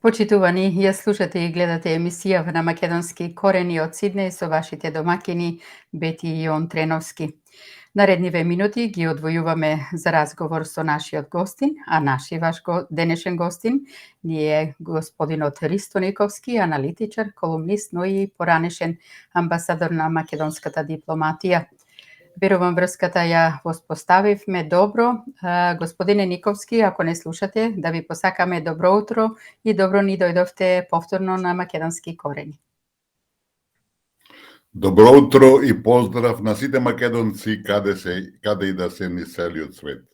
Почитувани, ја слушате и гледате емисија на македонски корени од Сиднеј со вашите домакини Бети и Он Треновски. Наредниве минути ги одвојуваме за разговор со нашиот гостин, а ваш денешен гостин ни е господинот Ристо Никовски, аналитичар, колумнист, но и поранешен амбасадор на македонската дипломатија. Верувам врската ја воспоставивме добро. Господине Никовски, ако не слушате, да ви посакаме добро утро и добро ни дојдовте повторно на македонски корени. Добро утро и поздрав на сите македонци каде и да се низ целиот свет.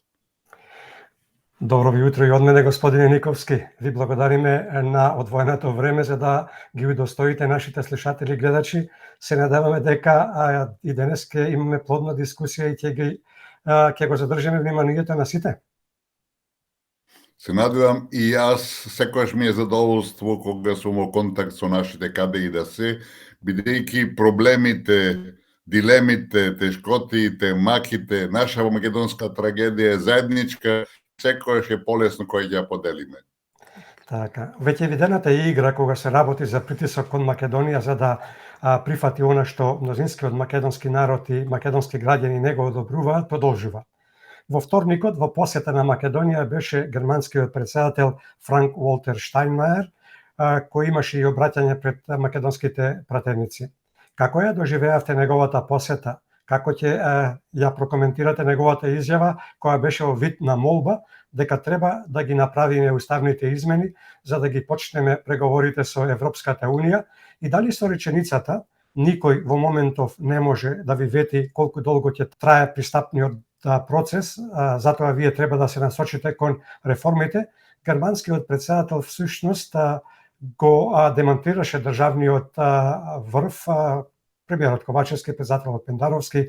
Добро ви утро и од мене, господине Никовски. Ви благодариме на одвоеното време за да ги удостоите нашите слушатели и гледачи. Се надеваме дека и денес ќе имаме плодна дискусија и ќе го задржиме вниманието на сите. Се надевам и јас, секогаш ми е задоволство кога сум во контакт со нашите каде и да се, бидејќи проблемите, дилемите, тешкотиите, маките, наша македонска трагедија е заедничка, секогаш е полесно кој ќе ја поделиме. Така, веќе видената игра кога се работи за притисок кон Македонија за да прифати она што мнозинскиот македонски народ и македонски граѓани не го одобруваат, продолжува. Во вторникот во посета на Македонија беше германскиот председател Франк Волтер Штајнмајер, кој имаше и обраќање пред македонските пратеници. Како ја доживеавте неговата посета? Како ќе ја прокоментирате неговата изјава, која беше во вид на молба дека треба да ги направиме уставните измени за да ги почнеме преговорите со Европската Унија, и дали со реченицата никој во моментов не може да ви вети колку долго ќе трае пристапниот процес, затоа вие треба да се насочите кон реформите, германскиот председател всушност го демонтираше државниот врв, премиерот Ковачевски, председателот Пендаровски,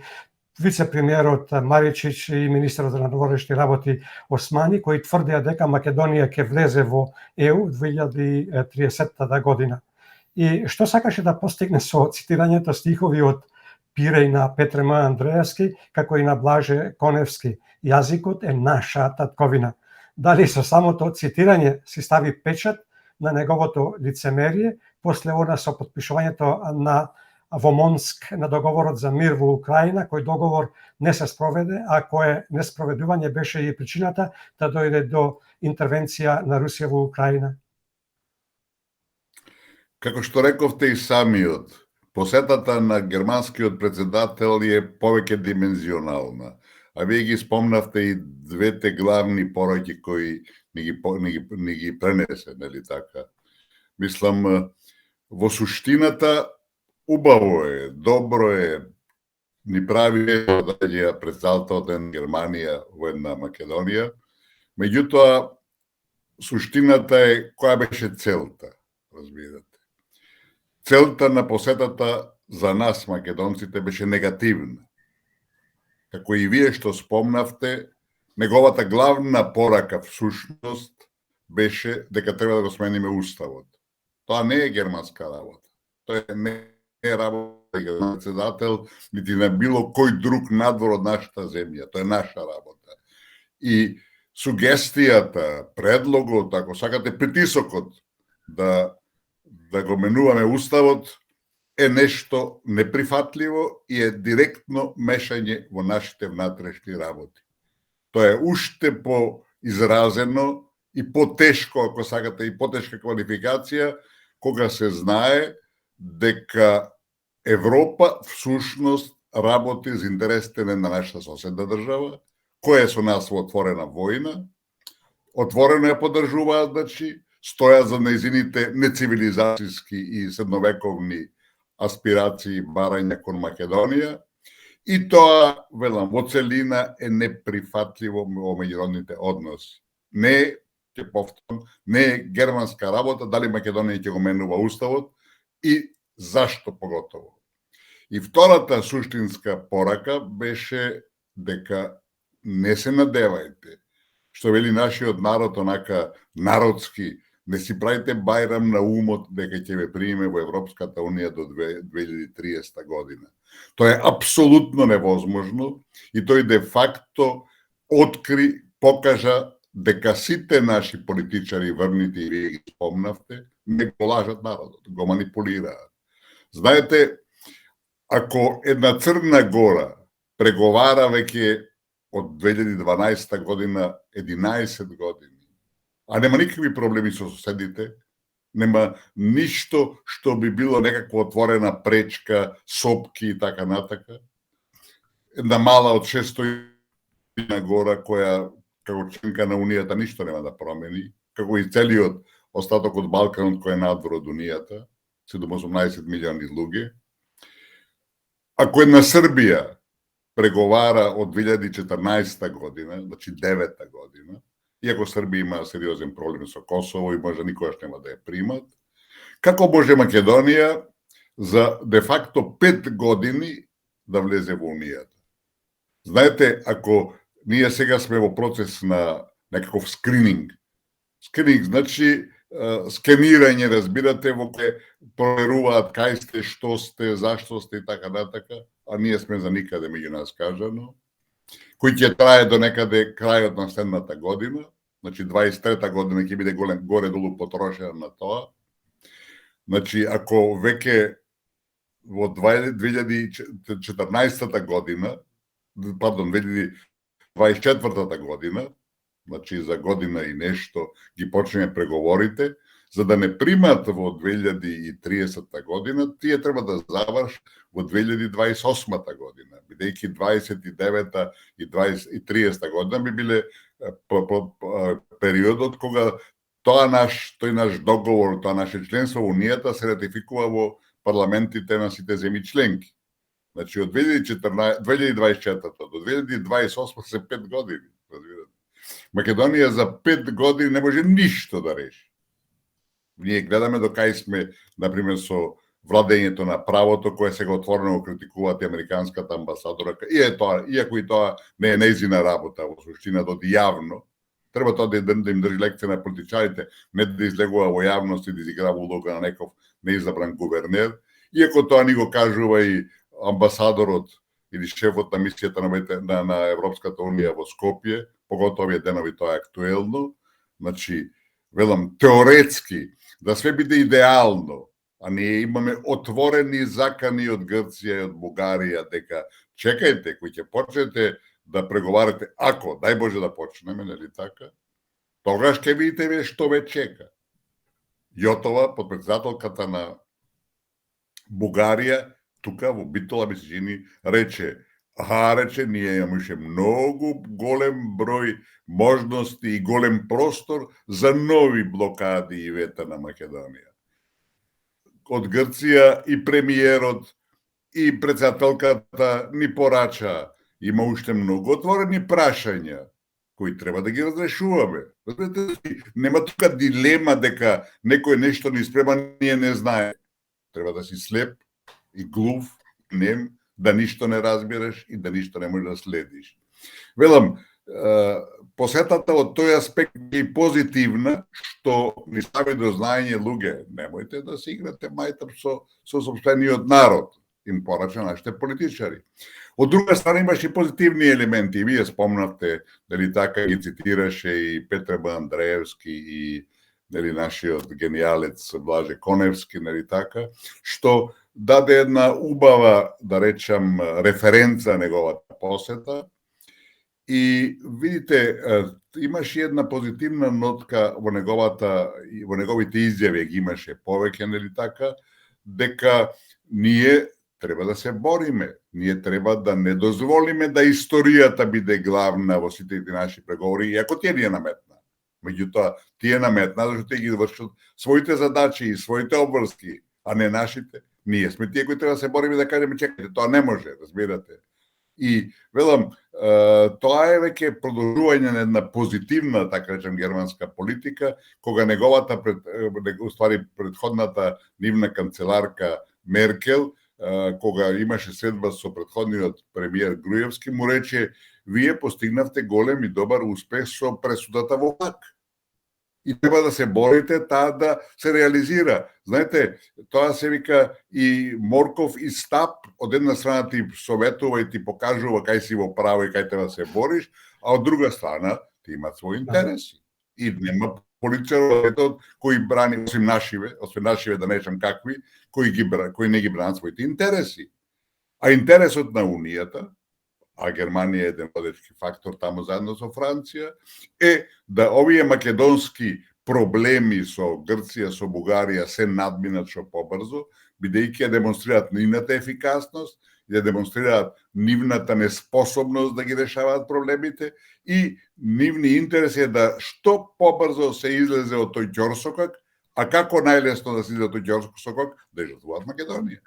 вице-премиерот Маричич и министерот за надворешни работи Османи, кои тврдеа дека Македонија ќе влезе во ЕУ 2030 година. И што сакаше да постигне со цитирањето стихови од Пиреј на Петре М. Андреевски, како и на Блаже Коневски? Јазикот е наша татковина. Дали со самото цитирање си стави печат на неговото лицемерие, после она со подпишувањето во Монск на договорот за мир во Украина, кој договор не се спроведе, а кое неспроведување беше и причината да дојде до интервенција на Русија во Украина? Како што рековте и самиот, посетата на германскиот председател е повеќе димензионална, а вие ги спомнавте и двете главни пораки кои не ги пренесе, нели така? Мислам, во суштината убаво е, добро е, ни прави доаѓа председателот на Германија во една Македонија, меѓутоа суштината е која беше целта, разбирате. Целта на посетата за нас, македонците, беше негативна. Како и вие што спомнавте, неговата главна порака всушност беше дека треба да го смениме уставот. Тоа не е германска работа. Тоа не е работа на председател, нити на било кој друг надвор од нашата земја. Тоа е наша работа. И сугестијата, предлогот, ако сакате, притисокот да го менуваме уставот е нешто неприфатливо и е директно мешање во нашите внатрешни работи. Тоа е уште поизразено и потешко, ако сакате, и потешка квалификација, кога се знае дека Европа всушност работи за интересите на нашата соседна држава, која е со нас во отворена војна, отворено ја поддржуваат, значи, стојат за нејзините нецивилизацијски и средновековни аспирации, барања кон Македонија, и тоа, велам, во целина е неприфатливо во меѓународните односи. Не, ќе повторам, не е германска работа дали Македонија ќе го менува уставот и зашто поготово. И втората суштинска порака беше дека не се надевајте, што вели нашиот народ, онака народски, не си правите бајрам на умот дека ќе ве приеме во Европската Унија до 2030 година. Тоа е апсолутно невозможно и тој де факто откри, покажа дека сите наши политичари врнити, и вие ги спомнавте, не го лажат народот, го манипулираат. Знаете, ако една Црна Гора преговара веќе од 2012 година 11 години, а нема никакви проблеми со соседите, нема ништо што би било некаква отворена пречка, сопки и така натака. Една мала од 600 гора која како членка на Унијата ништо нема да промени, како и целиот остаток од Балканот кој е надвор од Унијата, 18 милиони луѓе. Ако една Србија преговара од 2014 година, значи 9-та година, иако Србија има сериозен проблем со Косово и може никогаш нема да ја примат, како може Македонија за де факто 5 години да влезе во Унијата? Знаете, ако ние сега сме во процес на некаков скрининг значи скенирање, разбирате, во кој проверуваат кај сте, што сте, зашто сте и така натака, а ние сме за никаде меѓу нас кажано, кој ќе трае до некаде крајот на следната година, значи 23-та година ќе биде горе-долу потрошена на тоа. Значи, ако веќе во 2014-та година, 2024-та година, значи за година и нешто ги почнеме преговорите, за да не примат во 2030 година, тие треба да завршат во 2028 година, бидејќи 29 и 30 година би биле периодот кога тој наш договор, тоа наше членство во Унијата се ратификува во парламентите на сите земји членки. Значи од 2024 до 2028 се 5 години, разбирате. Македонија за 5 години не може ништо да реши. Ние гледаме до кај сме, например, со владењето на правото, кое сега отворено критикуваат и американската амбасадора, иако и тоа не е нејзина работа, во суштина доди јавно, треба тоа да им држи лекција на политичарите, не да излегува во јавност и да изиграва улога на некој неизабран гувернер, иако тоа ни го кажува и амбасадорот или шефот на мисијата на Европската Унија во Скопје, поготово овие денови тоа е актуелно. Значи, велам, теоретски, да све биде идеално, а ние имаме отворени закани од Грција и од Бугарија, дека чекајте, кои ќе почнете да преговарате, ако, дај Боже да почнеме, нели така, тогаш ќе видите вие што ве чека. Јотова, подпредседателката на Бугарија, тука во Битола ми се чини, рече, ние имаше многу голем број можности и голем простор за нови блокади и вета на Македонија. Од Грција и премиерот и председателката ни порача, има уште многу отворени прашања кои треба да ги разрешуваме. Нема тука дилема дека некој нешто ни спрема, ние не знае. Треба да си слеп и глув, нем, да ништо не разбираш и да ништо не можеш да следиш. Велам, посетата од тој аспект е позитивна, што ни стави до знаење луѓе, немојте да се играте мајтап со сопствениот народ, им порача нашите политичари. Од друга страна имаше и позитивни елементи, и вие спомнавте, дали така ги цитираше и Петре Б. Андреевски и дали нашиот гениалец Блаже Коневски, нели така, што даде една убава, да речам, референца неговата посета. И видите, имаше една позитивна нотка во неговите изјави, ги имаше повеќе, нели така, дека ние треба да се бориме, ние треба да не дозволиме да историјата биде главна во сите наши преговори, иако тие не наметна. Меѓутоа, тие наметна, зашто тие ги вршат своите задачи и своите обврски, а не нашите. Ние сме тие кои треба да се бориме да кажеме, чекайте, тоа не може, разбирате. И, велам, тоа е веќе продолжување на една позитивна, така речем, германска политика, кога неговата, предходната нивна канцеларка Меркел, кога имаше средба со предходниот премиер Груевски, му рече, вие постигнавте голем и добар успех со пресудата во Хаг. И треба да се борите таа да се реализира. Знаете, тоа се вика и морков и стап, од една страна ти советува и ти покажува кај си во право и кај треба да се бориш, а од друга страна Ти имаат своји интереси. И нема полиција кои брани, освен нашиве, да нечам какви, кои не ги бранат своите интереси. А интересот на Унијата, а Германија е еден водечки фактор таму заедно со Франција, е да овие македонски проблеми со Грција, со Бугарија се надминат што побрзо, бидејќи ја демонстрираат нивната ефикасност, ја демонстрираат нивната неспособност да ги решаваат проблемите и нивни интереси е да што побрзо се излезе од тој ќорсокак, а како најлесно да се излезе од тој ќорсокак, да ја жртвуваат Македонија.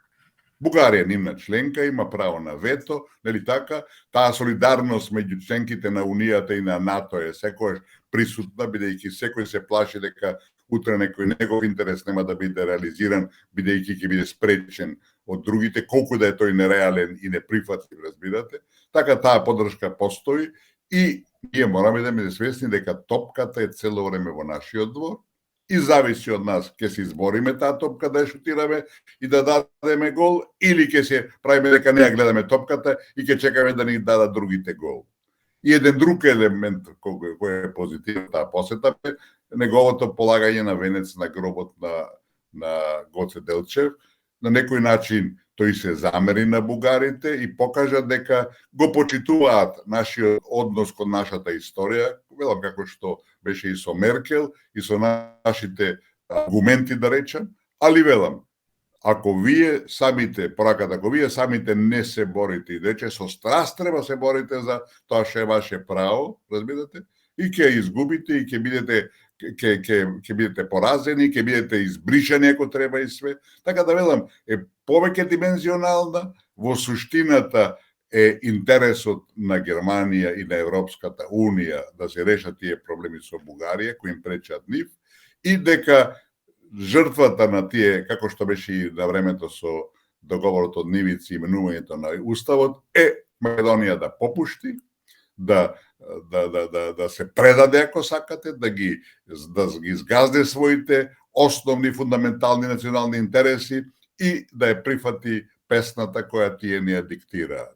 Бугарија, нивна членка, има право на вето, нели така? Таа солидарност меѓу членките на Унијата и на НАТО е секојаш присутна, бидејќи секој се плаши дека утре некој негов интерес нема да биде реализиран, бидејќи ќе биде спречен од другите, колку да е тој нереален и неприфатлив, разбирате. Така таа поддршка постои и ние мораме да биде свесни дека топката е цело време во нашиот двор и зависи од нас ќе се избориме таа топка да ја шутираме и да дадеме гол, или ќе се правиме дека не ја гледаме топката и ќе чекаме да ни дадат другите гол. И еден друг елемент кој е позитивен таа посета е неговото полагање на венец на гробот на Гоце Делчев. На некој начин тој се замери на бугарите и покажа дека го почитуваат нашиот однос кон нашата историја, велам како што беше и со Меркел и со нашите аргументи, да речем, али велам, ако вие самите не се борите и рече со страст треба се борите за тоа што е ваше право, разбирате, и ќе изгубите и ќе бидете поразени, ќе бидете избришани ако треба и све. Така да велам, е повеќе димензионална, во суштината е интересот на Германија и на Европската Унија да се решат тие проблеми со Бугарија, кои им пречат нив, и дека жртвата на тие, како што беше и на времето со договорот од Нивици и именувањето на Уставот, е Македонија да попушти, да се предаде ако сакате, да ги изгазде своите основни фундаментални национални интереси и да ја прифати песната која тие ни ја диктираат.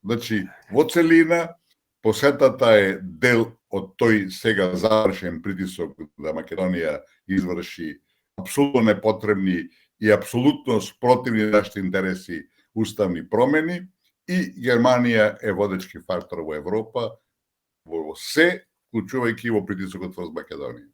Значи, во целина, посетата е дел од тој сега завршен притисок да Македонија изврши апсолутно непотребни и апсолутно спротивни нашите интереси уставни промени, и Германија е водечки фактор во Европа, во се, вклучувајќи во притисокот врз Македонија.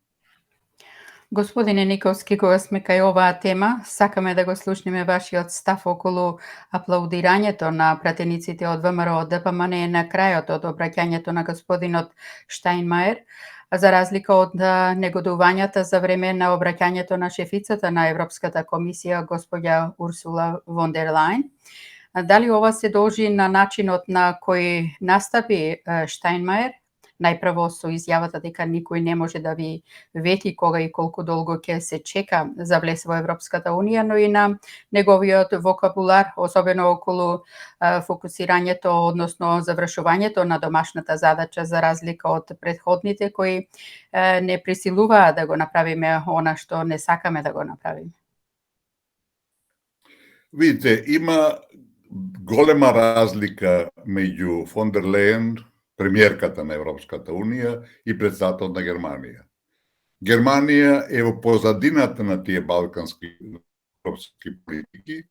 Господине Николски, кога сме кај оваа тема, сакаме да го слушнеме вашиот став околу аплаудирањето на пратениците од ВМРО ДПМН на крајот од обраќањето на господинот Штајнмаер, за разлика од негодувањата за време на обраќањето на шефицата на Европската комисија, господја Урсула фон дер Лајен. Дали ова се должи на начинот на кој настапи Штајнмаер, најпрво со изјавата дека никој не може да ви вети кога и колку долго ќе се чека за влез во Европската Унија, но и на неговиот вокабулар, особено околу фокусирањето, односно завршувањето на домашната задача, за разлика од претходните кои не присилуваат да го направиме она што не сакаме да го направиме. Видите, има голема разлика меѓу фон дер Лејен, премиерката на Европската Унија, и председателот на Германија. Германија е во позадината на тие балкански европски политики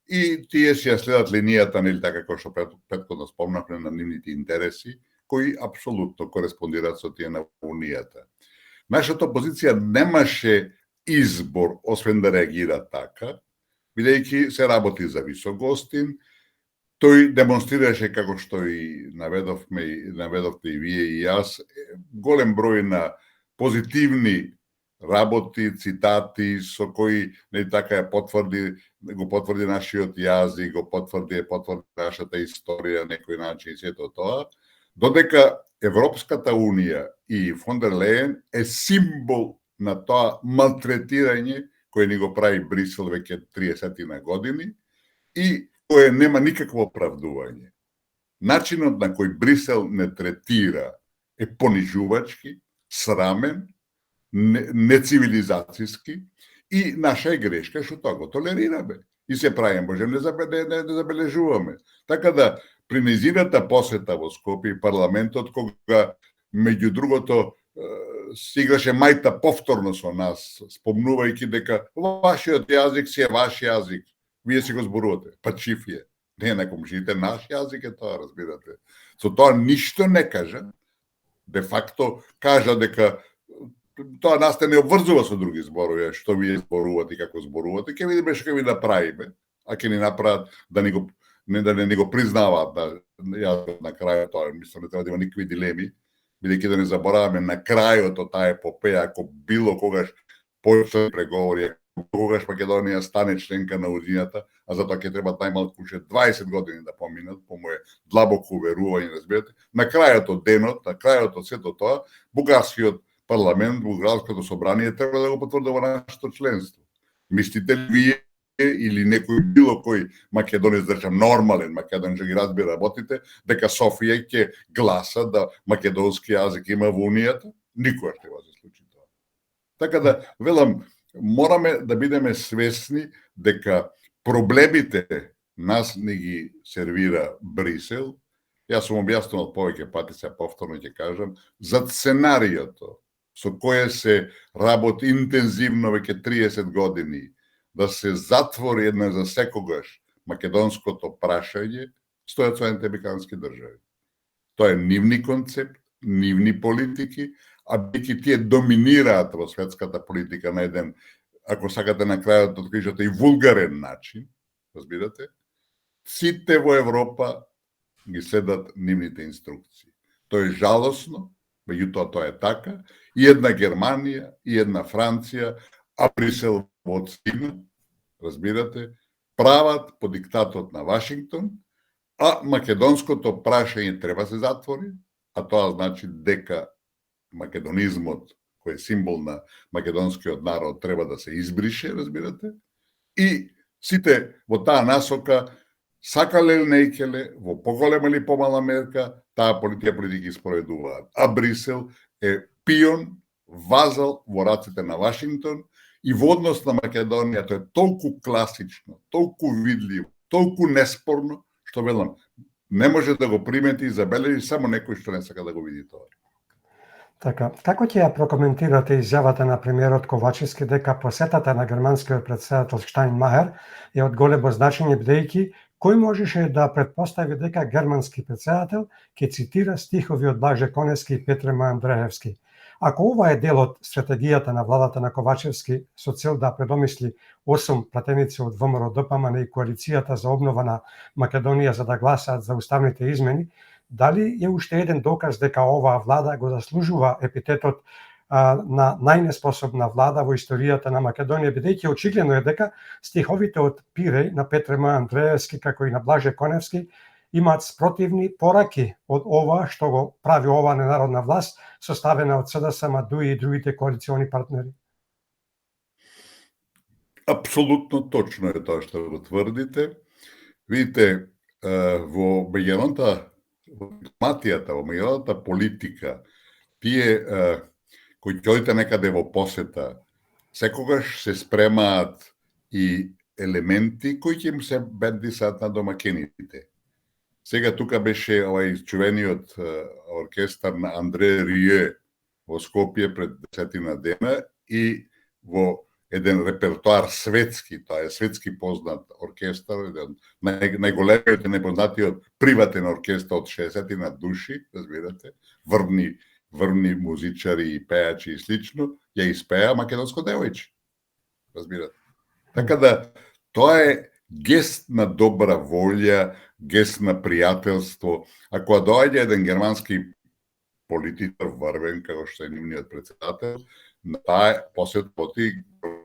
и тие си ја следат линијата, нели така како што претходно спомнавме, на нивните интереси, кои апсолутно кореспондираат со тие на Унијата. Нашата опозиција немаше избор освен да реагира така, бидејќи се работи за Високостин. Тој демонстрираше, како што и наведовте и вие и јас, голем број на позитивни работи, цитати со кои не така го потврди нашиот јазик, го потврди нашата историја на некој начин и сето тоа, додека Европската Унија и фон дер Лејен е символ на тоа малтретирање кој ни го прави Брисел веќе 30 години и кое нема никакво оправдување. Начинот на кој Брисел не третира е понижувачки, срамен, нецивилизацијски и наша е грешка што тоа го толерираме. И се правим, можем не забележуваме. Така да, при нејзината посета во Скопје и парламентот, кога меѓу другото, се играше мајта повторно со нас, спомнувајќи дека вашиот јазик си е ваш јазик, вие си го зборувате, па чиф е. Не на комшиите, наш јазик е тоа, разбирате. Со тоа ништо не кажа, де факто кажа дека тоа нас не обврзува со други зборови, што вие зборувате и како зборувате, ќе видиме што ќе ви направиме, а ќе ни направат да ни го да не го признаваат на крајот тоа, мислам, не треба да има никакви дилеми, бидејќи да не забораваме на крајот од таа епопеја, ако било когаш почнат преговори, когаш Македонија стане членка на Уединената, а затоа ќе треба најмалку уште 20 години да поминат, по моје длабоко уверување, разбирате, на крајот од денот, на крајот од сето тоа, бугарскиот парламент, бугарското собрание треба да го потврдува нашето членство. Мислите ли вие или некој било кој македонец, да речем нормален македонец, што ги разбира работите, дека Софија ќе гласа да македонски јазик има во Унијата? Никогаш не се случи тоа. Така да, велам, мораме да бидеме свесни дека проблемите нас не ги сервира Брисел. Јас сум објаснувал повеќе пати, се повторно ќе кажам, за сценариото со кое се работи интензивно веќе 30 години, да се затвори една за секогаш македонското прашање, стојат Соединените американски држави. Тоа е нивни концепт, нивни политики, а бидејќи тие доминираат во светската политика на еден, ако сакате на крајот од кришата, и вулгарен начин, разбирате, сите во Европа ги следат нивните инструкции. Тоа е жалосно, меѓутоа тоа е така, и една Германија, и една Франција, а Брисел во цина, разбирате, прават по диктатот на Вашингтон, а македонското прашање треба се затвори, а тоа значи дека македонизмот, кој е символ на македонскиот народ, треба да се избрише, разбирате, и сите во таа насока, сакале или нејкеле, во поголема или помала мерка, таа политики спроведуваат. А Брисел е пион, вазал во раците на Вашингтон, и во однос на Македонија тоа е толку класично, толку видливо, толку неспорно, што велам, не може да го примети и забележи само некој што не сака да го види тоа. Така, како ќе ја прокоментирате изјавата на премиерот Ковачевски дека посетата на германскиот претседател Штајнмајер е од големо значење, бидејќи кој можеше да претпостави дека германски претседател ќе цитира стихови од Блаже Коневски и Петре Андреевски? Ако ова е дел од стратегијата на владата на Ковачевски со цел да предомисли 8 пратеници од ВМРО ДПМН и коалицијата за обнова на Македонија за да гласаат за уставните измени, дали е уште еден доказ дека оваа влада го заслужува епитетот на најнеспособна влада во историјата на Македонија, бидејќи очигледно е дека стиховите од Пиреј на Петре Андреевски како и на Блаже Коневски имаат спротивни пораки од ова што го прави оваа ненародна власт, составена од СДСМ, ДУИ и другите коалициони партнери. Апсолутно точно е тоа што го тврдите. Видите, во меѓународната дипломатијата, во меѓународната политика, тие кои ќе некаде во посета, секогаш се спремаат и елементи кои ќе им се бендисат на домакините. Сега тука беше овај чувениот оркестар на Андре Рије во Скопје пред 10 дена и во еден репертоар светски, тоа е светски познат оркестар, еден најголемиот и најпознатиот приватен оркестар од 60 души, разбирате, врвни музичари и пејачи и слично, ја испеа македонско девојче. Разбирате. Така да тоа е гест на добра волја, гест на пријателство. Ако доаѓа еден германски политичар врвен, како што е нивниот претседател, на таа посет поти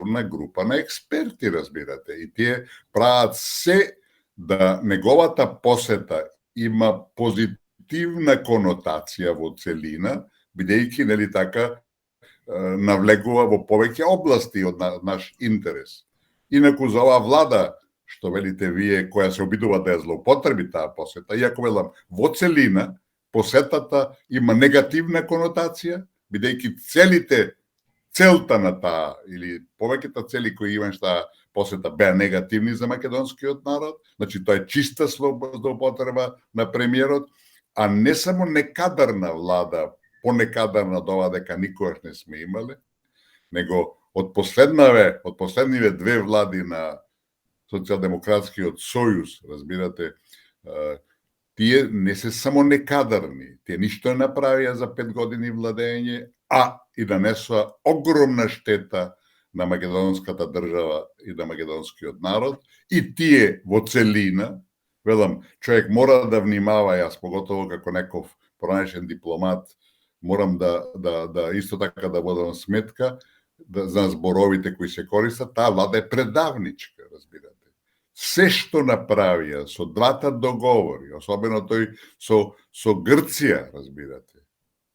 на група на експерти, разбирате. И тие прават се да неговата посета има позитивна конотација во целина, бидејќи, нели така, навлегува во повеќе области од наш интерес. Инаку за оваа влада, што велите вие, која се обидува да ја злоупотреби таа посета, иако велам, во целина, посетата има негативна конотација, бидејќи целта на таа, или повеќето цели кои имаш таа посета беа негативни за македонскиот народ, значи тоа е чиста злоупотреба на премиерот, а не само некадарна влада понекадарна од ова дека никогаш не сме имале, него од последниве две влади на Социјалдемократскиот сојуз, разбирате, тие не се само некадарни, тие ништо не направија за 5 години владење, а и нанесоа огромна штета на македонската држава и на македонскиот народ, и тие во целина, велам, човек мора да внимава, јас поготово како неков пронешен дипломат, морам да исто така да водам сметка за зборовите кои се користат, таа влада е предавничка, разбирате. Се што направија со двата договори, особено тој со Грција, разбирате,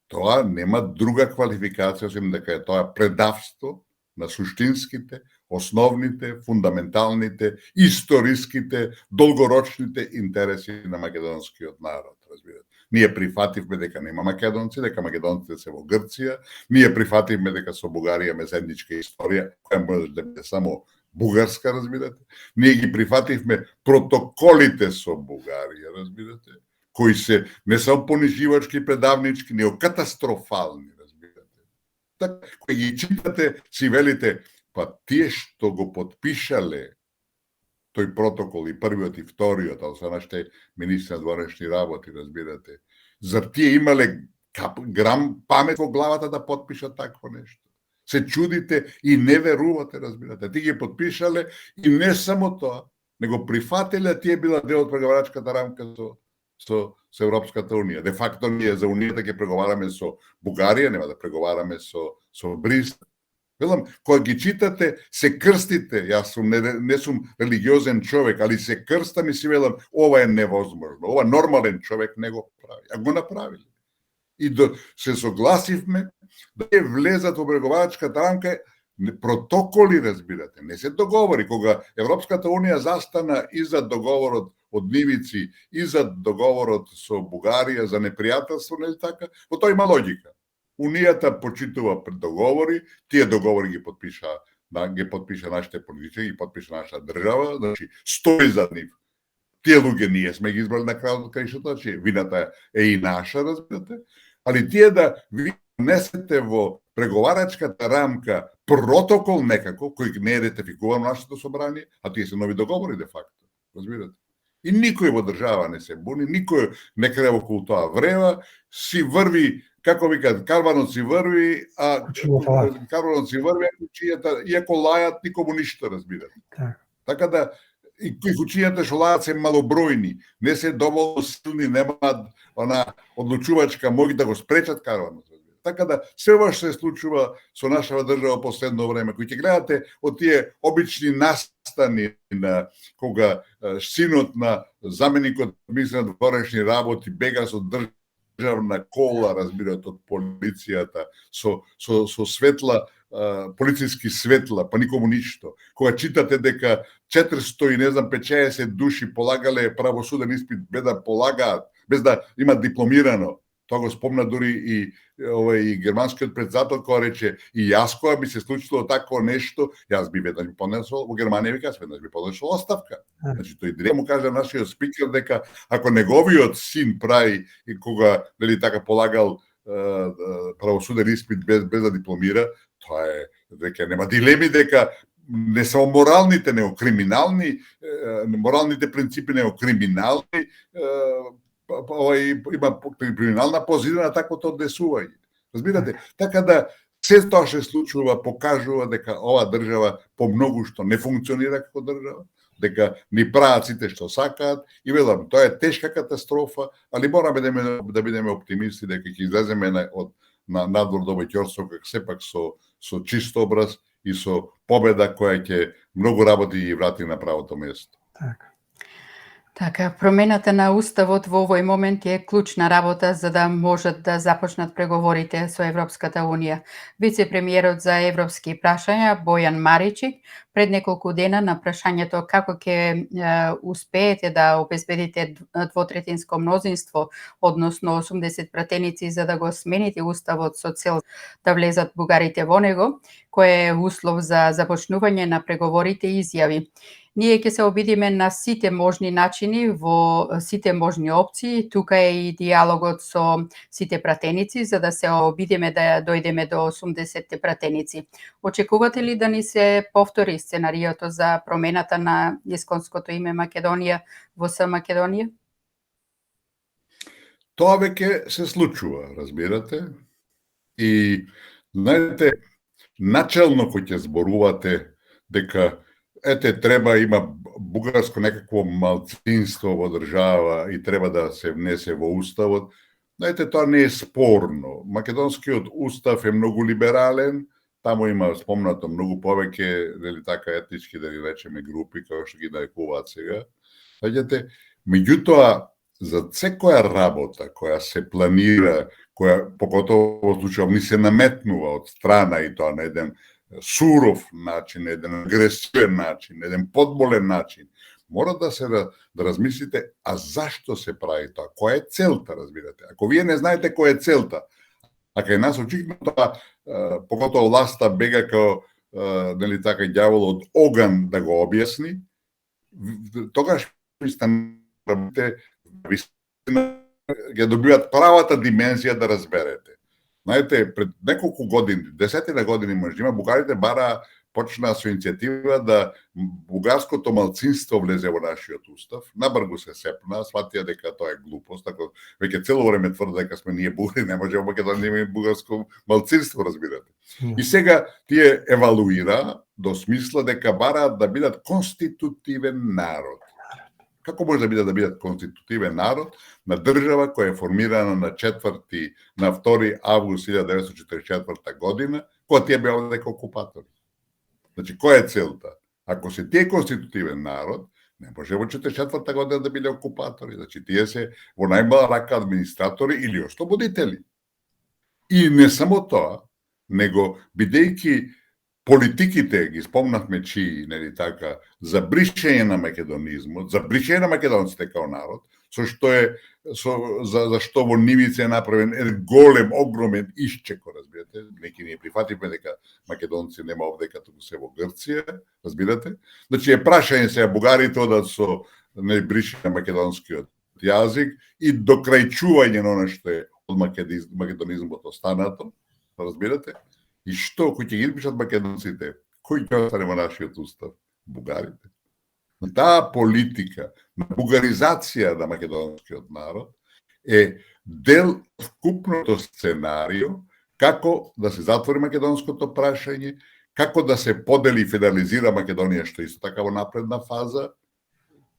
тоа нема друга квалификација, освен дека е тоа предавство на суштинските, основните, фундаменталните, историските, долгорочните интереси на македонскиот народ, разбирате. Ние прифативме дека нема македонци, дека македонците се во Грција, ние прифативме дека со Бугарија имаме заедничка историја, која може да биде само бугарска, разбирате. Ние ги прифативме протоколите со Бугарија, разбирате, кои се не само пониживачки, предавнички, нео катастрофални, разбирате. Така, кои ги читате, си велите, па тие што го подпишале тој протокол, и првиот и вториот, а се нашите министри на дворешни работи, разбирате, зар тие имале грам памет во главата да подпишат такво нешто? Се чудите и не верувате, разбирате. Тие ги подпишале и не само тоа, него прифателя, тие била дел од преговарачката рамка со Европската унија. Де факто ние за унијата ќе преговараме со Бугарија, нема да преговараме со Брисел. Велам, кога ги читате, се крстите, јас не сум религиозен човек, али се крстам и си велам, ова е невозможно, ова нормален човек не го прави, а го направили. И се согласивме да е влезат во преговарачката рамка протоколи, разбирате, не се договори. Кога Европската унија застана и за договорот од Нивици, и за договорот со Бугарија за непријателство, нели така, во тоа има логика. Унијата почитува договори, тие договори ги подпиша нашите политичари, ги подпиша наша држава, значи стои за нив. Тие луѓе ние сме ги избрали на крајот од краишта, значи вината е и наша, разбирате, али тие да ви несете во преговарачката рамка протокол некако, кој не е ретификуван нашето собрание, а тие се нови договори де факто, разбирате. И никој во држава не се буни, никој не крее околу тоа врева, си врви, како викат, карванот си врви, а карванот си врви, кучијата, иако лајат, никому ништо, разбирате. Така да, и кучијата што лајат се малобројни, не се доволно силни, немаат она одлучувачка моќ да го спречат карванот. Така да, се ова што се случува со нашава држава последно време, кои ќе гледате од тие обични настани на кога синот на заменикот министер на дворешни работи бега со државна кола, разбирате, од полицијата, со светла, полициски светла, па никому ништо. Кога читате дека 400 и не знам 50 души полагале правосуден испит без да полагаат, без да имат дипломирано, тоа го спомна дури и германскиот председател, кој рече, и јас кога би се случило такво нешто, јас би веднаш би поднесол, во Германија вика, веднаш би поднесол оставка. Значи, тој директно му кажа нашиот спикер дека ако неговиот син прави и кога нели така полагал правосуден испит без да дипломира, тоа е дека нема дилеми дека не само моралните, нео криминални, моралните принципи нео криминални, има криминална позиция на таквото однесување. Разбирате? Така да се тоа што се случува покажува дека ова држава по многу што не функционира како држава, дека ни прават сите што сакаат и велам, тоа е тешка катастрофа, али мораме да бидеме оптимисти дека ќе излеземе на надвор до веќе како сепак со чист образ и со победа која ќе многу работи ги врати на правото место. Така, промената на уставот во овој момент е клучна работа за да можат да започнат преговорите со Европската унија. Вице-премиерот за европски прашања Бојан Маричик пред неколку дена на прашањето како ќе успеете да обезбедите двотретинско мнозинство, односно 80 пратеници за да го смените уставот со цел да влезат бугарите во него, кој е услов за започнување на преговорите, изјави: Ние ќе се обидиме на сите можни начини, во сите можни опции. Тука е и диалогот со сите пратеници, за да се обидиме да дојдеме до 80 пратеници. Очекувате ли да ни се повтори сценариото за промената на исконското име Македонија во С Македонија? Тоа веќе се случува, разбирате? И, знаете, начелно кој ќе зборувате дека треба има бугарско некакво малцинство во држава и треба да се внесе во уставот, знаете, тоа не е спорно. Македонскиот устав е многу либерален, таму има спомнато многу повеќе, нели така, етнички, да ги речеме, групи, како што ги нарекуваат сега. Знаете, меѓутоа, за секоја работа која се планира, која покотово во случај ни се наметнува од страна и тоа на еден суров начин, еден агресивен начин, еден подболен начин, мора да се да размислите, а зашто се прави тоа? Која е целта, разбирате? Ако вие не знаете која е целта, а кај нас очигледно тоа, покотово власта бега као, нели така, ѓавол од оган да го објасни, тогаш станете ќе добиват правата димензија да разберете. Знаете, пред неколку години, 10 години можеме, бугарите почнаа со иницијатива да бугарското малцинство влезе во нашиот устав. Набргу се сепна, сватија дека тоа е глупост, ако веќе цело време тврде дека сме ние бугари, не може во Македонија да има бугарско малцинство, разбирате. И сега тие евалуира до смисла дека бараат да бидат конститутивен народ. Како може да бидат конститутивен народ на држава која е формирана на 2 август 1944 година, кога тие беа дека окупатори? Значи, која е целта? Ако се тие конститутивен народ, не може во 44 година да биде окупатори. Значи, тие се во најмала рака администратори или ослободители. И не само тоа, него бидејќи политиките, ги спомнавме чии, нели така, за бришење на македонизмот, за бришење на македонците као народ, за што во нивица е направен еден голем, огромен исчеко, разбирате, неки ние прифативме дека македонци нема овде като се во Грција, разбирате. Значи е прашање сега бугарите одат со бришење на македонскиот јазик и докрајчување на она што е од македонизмот останато, разбирате. И што, кој ќе ги пишат македонците, кој ќе остане во нашиот устав? Бугарите. Таа политика на бугаризација на македонскиот народ е дел од вкупното сценарио како да се затвори македонското прашање, како да се подели и федерализира Македонија, што исто така во напредна фаза.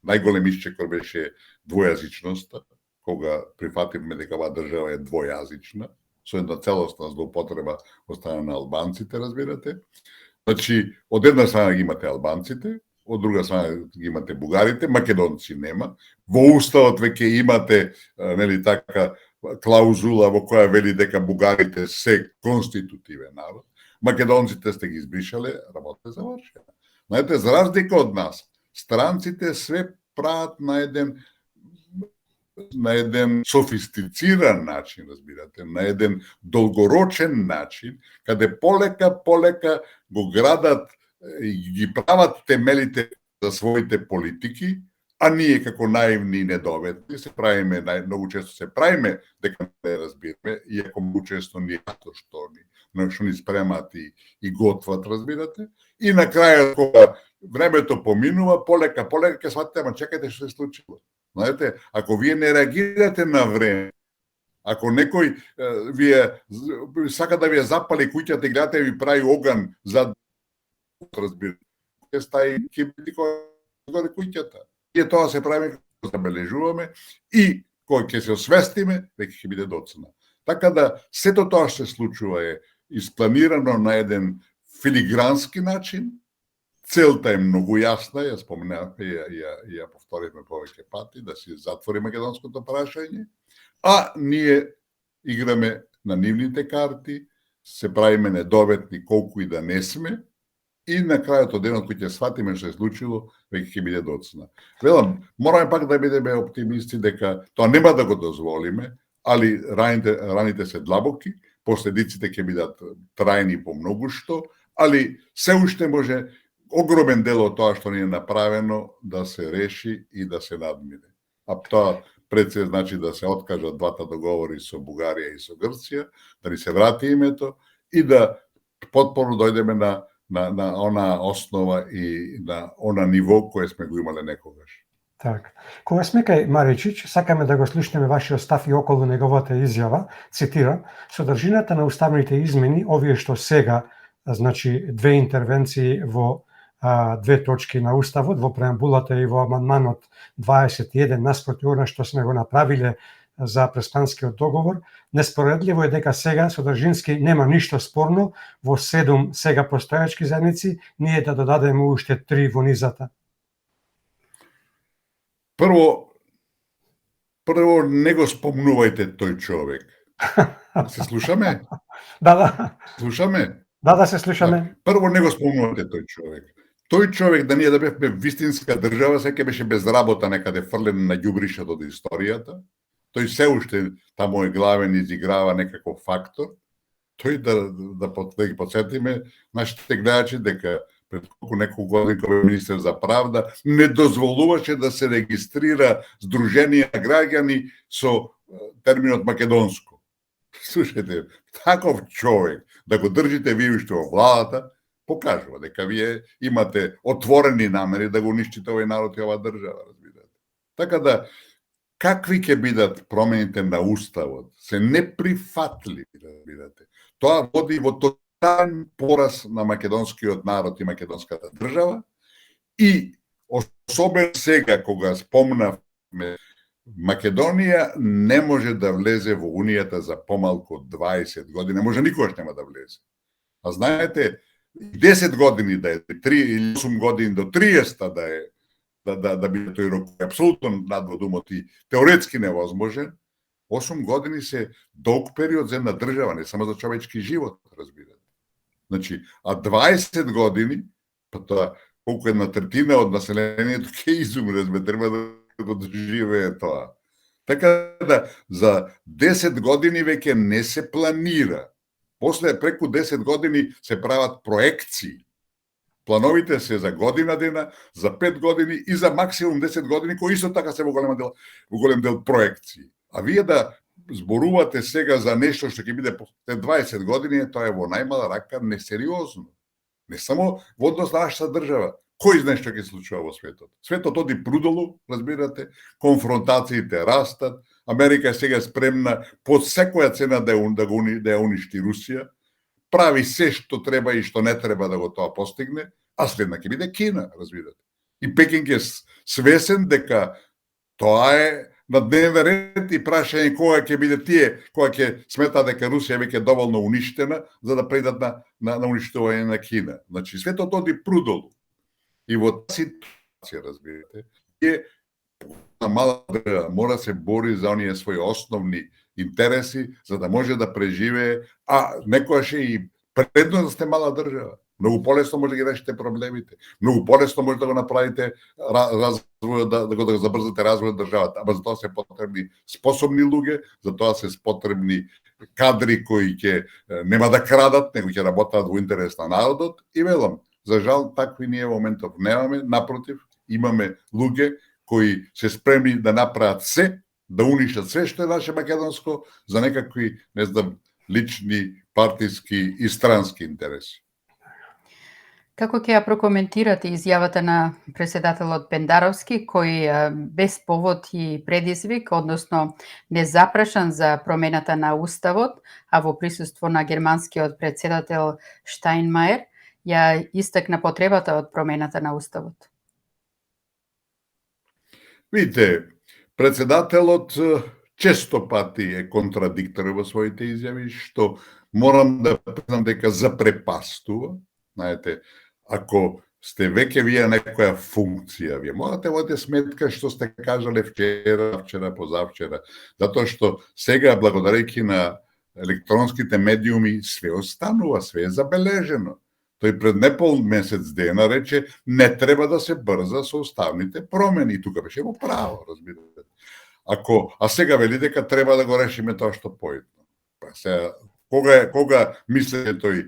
Најголем исчекор беше двојазичноста, кога прифативме дека оваа држава е двојазична, со една целосна злоупотреба од страна на албанците, разбирате. Значи, од една страна ги имате албанците, од друга страна ги имате бугарите, македонци нема. Во уставот веќе имате, нели така, клаузула во која вели дека бугарите се конститутивен народ. Македонците сте ги избришале, работа е завршена. Знаете, за разлика од нас, странците све прават на еден софистициран начин, разбирате, на еден долгорочен начин, каде полека го градат и ги прават темелите за своите политики, а ние како наивни и недоветни се правиме, многу често се правиме дека не разбираме, иако многу често ние што ни спремат и готват, разбирате, и на крајот кога времето поминува, полека ќе сватите, ама чекајте што се случило. Знаете, ако вие не реагирате на време, ако некој сака да вие запали куќата и гледате ви прави оган за разбирате, ќе биде горе куќата. И тоа се прави како забележуваме и кој ќе се освестиме, веќе ќе биде доцна. Така да сето тоа што се случува е испланирано на еден филигрански начин. Целта е многу јасна, ја споменавме и ја повторивме повеќе пати, да се затвори македонското прашање, а ние играме на нивните карти, се правиме недоветни колку и да не сме, и на крајот од денот кој ќе сватиме што се случило, веќе ќе биде доцна. Велам, мораме пак да бидеме оптимисти дека тоа нема да го дозволиме, али раните се длабоки, последиците ќе бидат трајни по многу што, али се уште може огромен дел од тоа што ни е направено да се реши и да се надмине. А тоа пред се значи да се откажат двата договори со Бугарија и со Грција, да ни се врати името и да потполно дојдеме на она основа и на она ниво кое сме го имале некогаш. Так. Кога сме кај Маричич, сакаме да го слушнеме вашиот став и околу неговата изјава, цитирам, содржината на уставните измени, овие што сега, значи две интервенции во две точки на Уставот, во преамбулата и во амандманот 21, наспроти она што сме го направиле за Преспанскиот договор, неспоредливо е дека сега содржински нема ништо спорно во 7 сега постојачки заедници, ние да додадеме уште 3 во низата. Прво не го спомнувајте тој човек. Се слушаме? Да. Слушаме? Да, се слушаме. Прво не го спомнувате тој човек. Тој човек да ние да бевме вистинска држава, сеќе беше без работа некаде фрлен на ѓубришот од историјата. Тој се уште таму е главен, изиграва некаков фактор. Тој да ги подсетиме нашите гледачи дека пред неколку години кога бе министер за правда не дозволуваше да се регистрира Сдружение на граѓани со терминот македонско. Слушайте, таков човек да го држите вие уште во владата, покажува дека вие имате отворени намери да го уништите овој народ и оваа држава, разбирате. Така да, какви ќе бидат промените на Уставот, се неприфатливи, разбирате. Тоа води во тотален пораз на македонскиот народ и македонската држава и особено сега кога спомнавме Македонија не може да влезе во Унијата за помалку од 20 години, не може никогаш нема да влезе. А знаете, 10 години да е, 3 или 8 години до 30 да е, да биде тој рок, апсолутно надводумот и теоретски невозможен, 8 години се долг период за една држава, не само за човечки живот, разбирате. Значи, а 20 години, па тоа, колку една третина од населението ќе изумре, треба да го доживее тоа. Така да, за 10 години веќе не се планира. После, преку 10 години се прават проекции. Плановите се за година дена, за 5 години и за максимум 10 години, кои исто така се во голем дел проекции. А вие да зборувате сега за нешто што ќе биде после 20 години, тоа е во најмала рака несериозно. Не само во однос на нашата држава. Кој знае што ќе случува во светот? Светот оди прудолу, разбирате, конфронтациите растат, Америка е сега спремна под секоја цена да ја уништи Русија, прави се што треба и што не треба да го тоа постигне, а следна ќе биде Кина, разбирате. И Пекинг е свесен дека тоа е на дневен ред и прашање кога ќе биде тие, кога ќе смета дека Русија веќе доволно уништена за да предат на уништување на Кина. Значи светот оди прудолу. И во таа ситуација, разбирате, на мала држава мора се бори за оние своји основни интереси, за да може да преживее, а некојаш е и предно да сте мала држава. Многу полесно може да ги решите проблемите. Многу полесно може да го направите развојот, да го забрзате развојот на државата. Ама за тоа се потребни способни луѓе, за тоа се потребни кадри кои ќе нема да крадат, него ќе работат во интерес на народот. И велам, за жал, такви ние во моментов немаме, напротив, имаме луѓе кои се спремни да направат се, да уништат се што е наше македонско за некакви, не знам, лични, партиски и странски интереси. Како ќе ја прокоментирате изјавата на претседателот Пендаровски, кој без повод и предизвик, односно не запрашан за промената на Уставот, а во присуство на германскиот претседател Штајнмајер, ја истакна потребата од промената на Уставот? Видите, претседателот често пати е контрадикторен во своите изјави, што морам да признам дека запрепастува. Знаете, ако сте веќе вие некоја функција, вие морате водите сметка што сте кажале вчера, позавчера, затоа што сега, благодарејќи на електронските медиуми, све останува, све е забележено. Тој пред непол месец дена рече не треба да се брза со уставните промени. И тука беше во право, разбирате. А сега вели дека треба да го решиме тоа што поетно. Па сега, кога мислите тој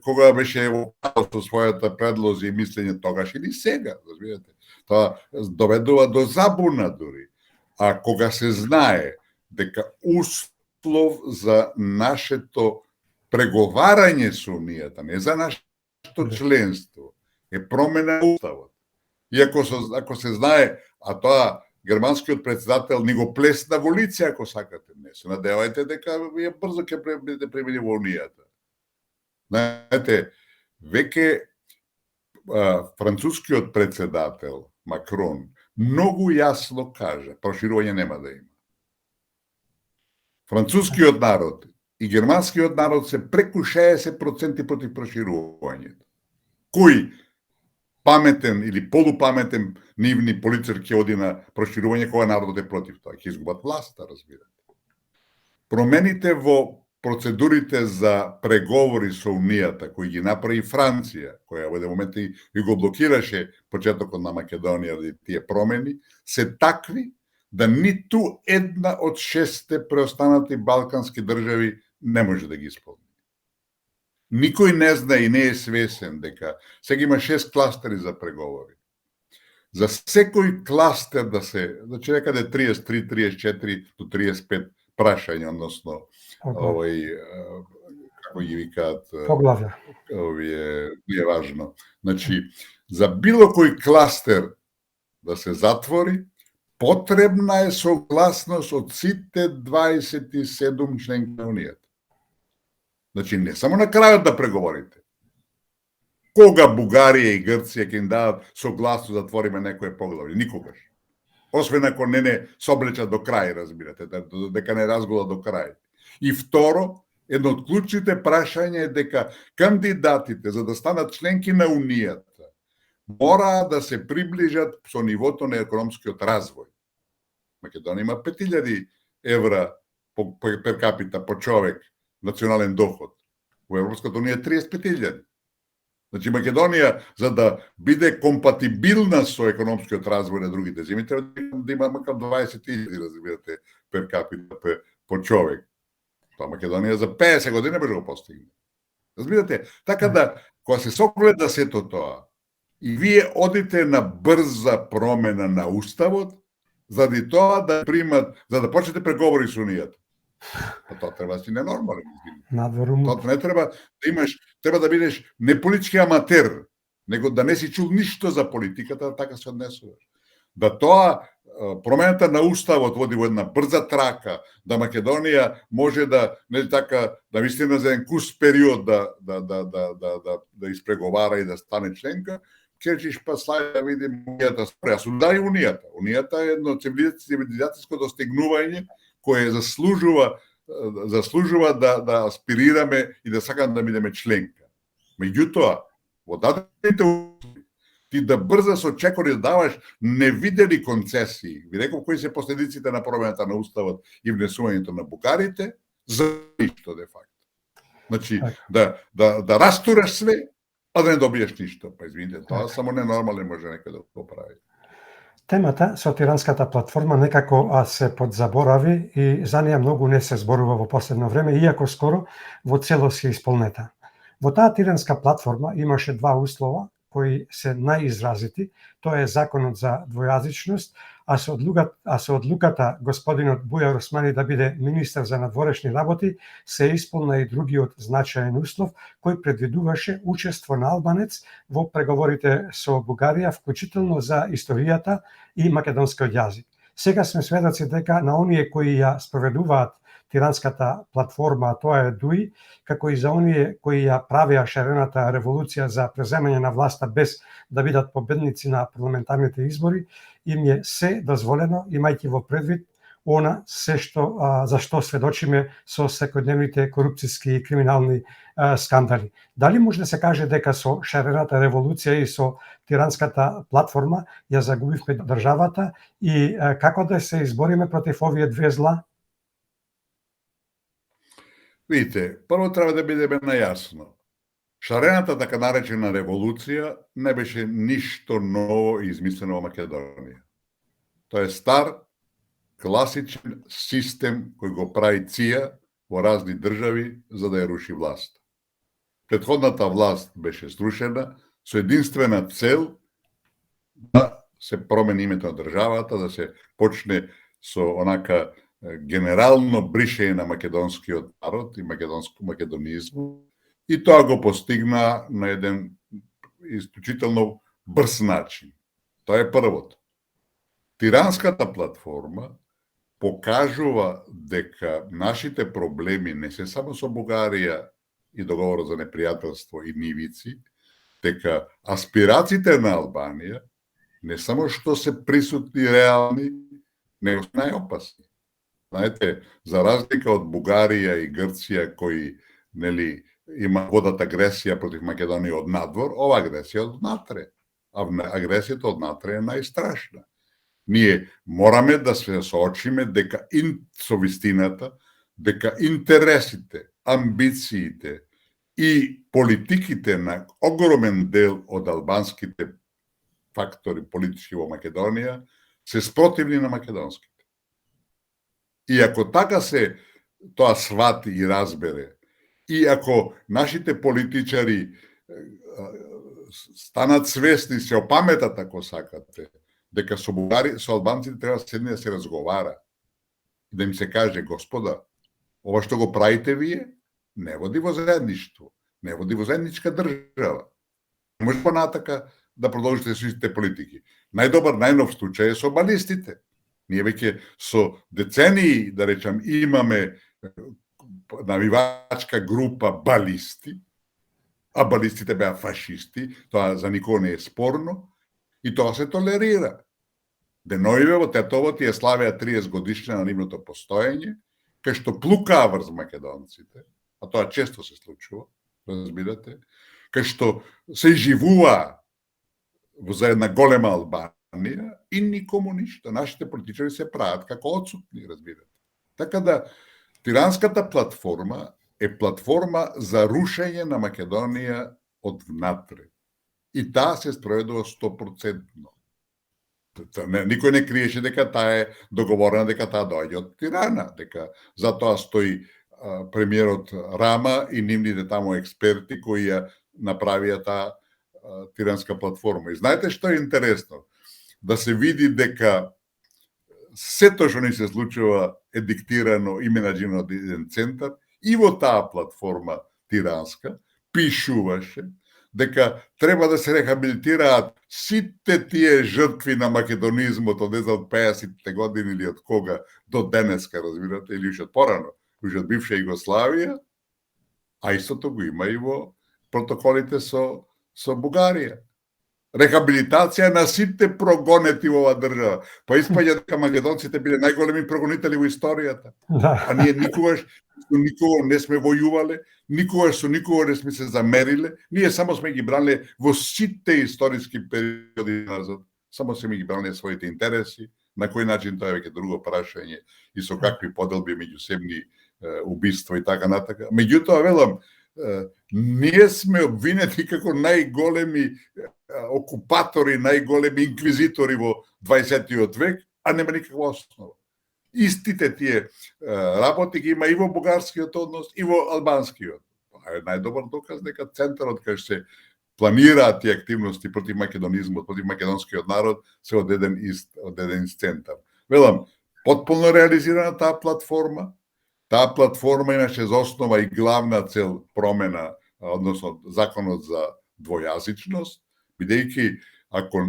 кога беше во со својата предлози и мислење тогаш или сега, разбирате. Тоа доведува до забуна дури. А кога се знае дека услов за нашето преговарање со Унијата, не за нашето членство, е промена на уставот. И ако се знае, а тоа германскиот председател ни го плесна во лице, ако сакате, не се надевајте дека вие брзо ќе бидете примени во Унијата. Знаете, веќе францускиот председател Макрон многу јасно кажа, проширување нема да има. Францускиот народ и германскиот народ се преку 60% против проширувањето. Кој паметен или полупаметен нивни полицар ќе оди на проширување кога народот е против тоа? Ќе изгубат власта, разбирате. Промените во процедурите за преговори со Унијата, кои ги направи Франција, која во еден момент и го блокираше почетокот на Македонија за тие промени, се такви да ниту една од 6 преостанати балкански држави не може да ги исполни. Никој не знае и не е свесен дека сега има 6 кластери за преговори. За секој кластер да се, значи некаде 33, 34 до 35 прашања, односно како ги викаат, поглавја. Овие не е важно. Значи, за било кој кластер да се затвори, потребна е согласност од сите 27 членки на Унијата. Значи, не само на крајот да преговорите. Кога Бугарија и Грција ќе им дадат согласност да отвориме некое поглавје? Никогаш. Освен ако не соблечат до крај, разбирате, дека не разгола до крај. И второ, едно од клучните прашања е дека кандидатите за да станат членки на Унијата мора да се приближат со нивото на економскиот развој. Македонија има 5000 евра пер капита по човек национален доход. Во Европската унија 35.000. Значи Македонија, за да биде компатибилна со економскиот развој на другите земји, треба да има макар 20.000, разбирате, пер капита по човек. Тоа Македонија за 50 години може да го постигне. Разбирате, така да, кога се согледа сето тоа, и вие одите на брза промена на уставот, заради тоа да примат, за да почнете преговори со Унијата. Па тоа треба да си ненормален. Тоа не треба да имаш, треба да бидеш не политички аматер, него да не си чул ништо за политиката, така се однесуваш. Да тоа промената на уставот води во една брза трака, да Македонија може да не така да вистина за еден кус период да испреговара и да стане членка, ќе па слај да видим Унијата спреа. Да и Унијата. Унијата е едно цивилизацијско достигнување кое заслужува да аспирираме и да сакаме да бидеме членка. Меѓутоа, во дадените услови, ти да брза со чекори да даваш невидени концесии. Ви реков кои се последиците на промената на уставот и внесувањето на бугарите, за ништо де факто. Значи, да растураш све, а да не добиеш ништо. Па извините, тоа само ненормален може некој да го прави. Темата со тиранската платформа некако се подзаборави и за неја многу не се зборува во последно време, иако скоро во целост е исполнета. Во таа тиранска платформа имаше два услова кои се најизразити, тоа е законот за двојазичност, а со одлуката господинот Бујар Османи да биде министер за надворешни работи, се исполна и другиот значаен услов кој предвидуваше учество на албанец во преговорите со Бугарија, вклучително за историјата и македонскиот јазик. Сега сме сведоци дека на оние кои ја спроведуваат тиранската платформа, тоа е ДУИ, како и за оние кои ја правеа шарената револуција за преземање на власта без да бидат победници на парламентарните избори, им е се дозволено, имајќи во предвид она се што за што сведочиме со секојдневните корупцијски и криминални скандали. Дали може да се каже дека со шарената револуција и со тиранската платформа ја загубивме државата и како да се избориме против овие две зла? Видите, прво треба да бидеме најасно. Шарената така наречена револуција не беше ништо ново измислено во Македонија. Тоа е стар, класичен систем кој го прави ЦИА во разни држави за да ја руши власта. Претходната власт беше срушена со единствена цел да се промени името на државата, да се почне со онака генерално бришење на македонскиот народ и македонизмот, и тоа го постигна на еден исклучително брз начин. Тоа е првото. Тиранската платформа покажува дека нашите проблеми не се само со Бугарија и договорот за непријателство и нивици, дека аспирациите на Албанија не само што се присутни реални, него се најопасни. Знаете, за разлика од Бугарија и Грција кои има водат агресија против Македонија од надвор, ова агресија од внатре. А агресијата од натре е најстрашна. Ние мораме да се соочиме дека со вистината, дека интересите, амбициите и политиките на огромен дел од албанските фактори политички во Македонија се спротивни на македонските. И ако така се тоа свати и разбере, и ако нашите политичари станат свесни, се опаметат ако сакате, дека со албанците треба седне да се разговара и да им се каже: господа, ова што го правите вие не води во заедништво, не води во заедничка држава. Не може понатака да продолжите со истите политики. Најдобар, најнов случај е со балистите. Ние веќе со децении, да речам, имаме навивачка група балисти, а балистите беа фашисти, тоа за никого не е спорно, и тоа се толерира. Деновиве во Тетово тие славеа 30 годишна на нивното постоење, кај што плукаа врз македонците, а тоа често се случува, разбирате, кај што се живува за една голема Албанија и никому ништо. Нашите политичари се прават како отсутни, разбирате. Така да, Тиранската платформа е платформа за рушење на Македонија од внатре. И таа се спроведува 100%. Никој не криеше дека таа е договорена, дека таа доаѓа од Тирана, дека затоа стои премиерот Рама и нивните таму експерти кои ја направија таа Тиранска платформа. И знаете што е интересно? Да се види дека сето што ни се случува е диктирано и менаџирано од еден центар, и во таа платформа Тиранска пишуваше дека треба да се рехабилитираат сите тие жртви на македонизмот од 50-те години или од кога до денеска, разбирате, или уште порано, уште од бивша Југославија, а истото го има и во протоколите со Бугарија. Рехабилитација на сите прогонети во оваа држава. Па испаѓа дека македонците биле најголеми прогонители во историјата. А ние никогаш со никого не сме војувале, никогаш со никого не сме се замериле, ние само сме ги браниле во сите историски периоди назад. Само сме ги браниле своите интереси, на кој начин тоа е веќе друго прашање и со какви поделби меѓусебни убиства и така натака. Меѓутоа, велам, ние сме обвинети како најголеми окупатори, најголеми инквизитори во 20 век, а нема никаква основа. Истите тие работи ги има и во бугарскиот однос, и во албанскиот. Тоа е најдобар доказ дека центарот кај се планираат тие активности против македонизмот, против македонскиот народ, се од еден центар. Велам, потполно реализирана таа платформа. Таа платформа имаше за основа и главна цел промена, односно законот за двојазичност, бидејќи ако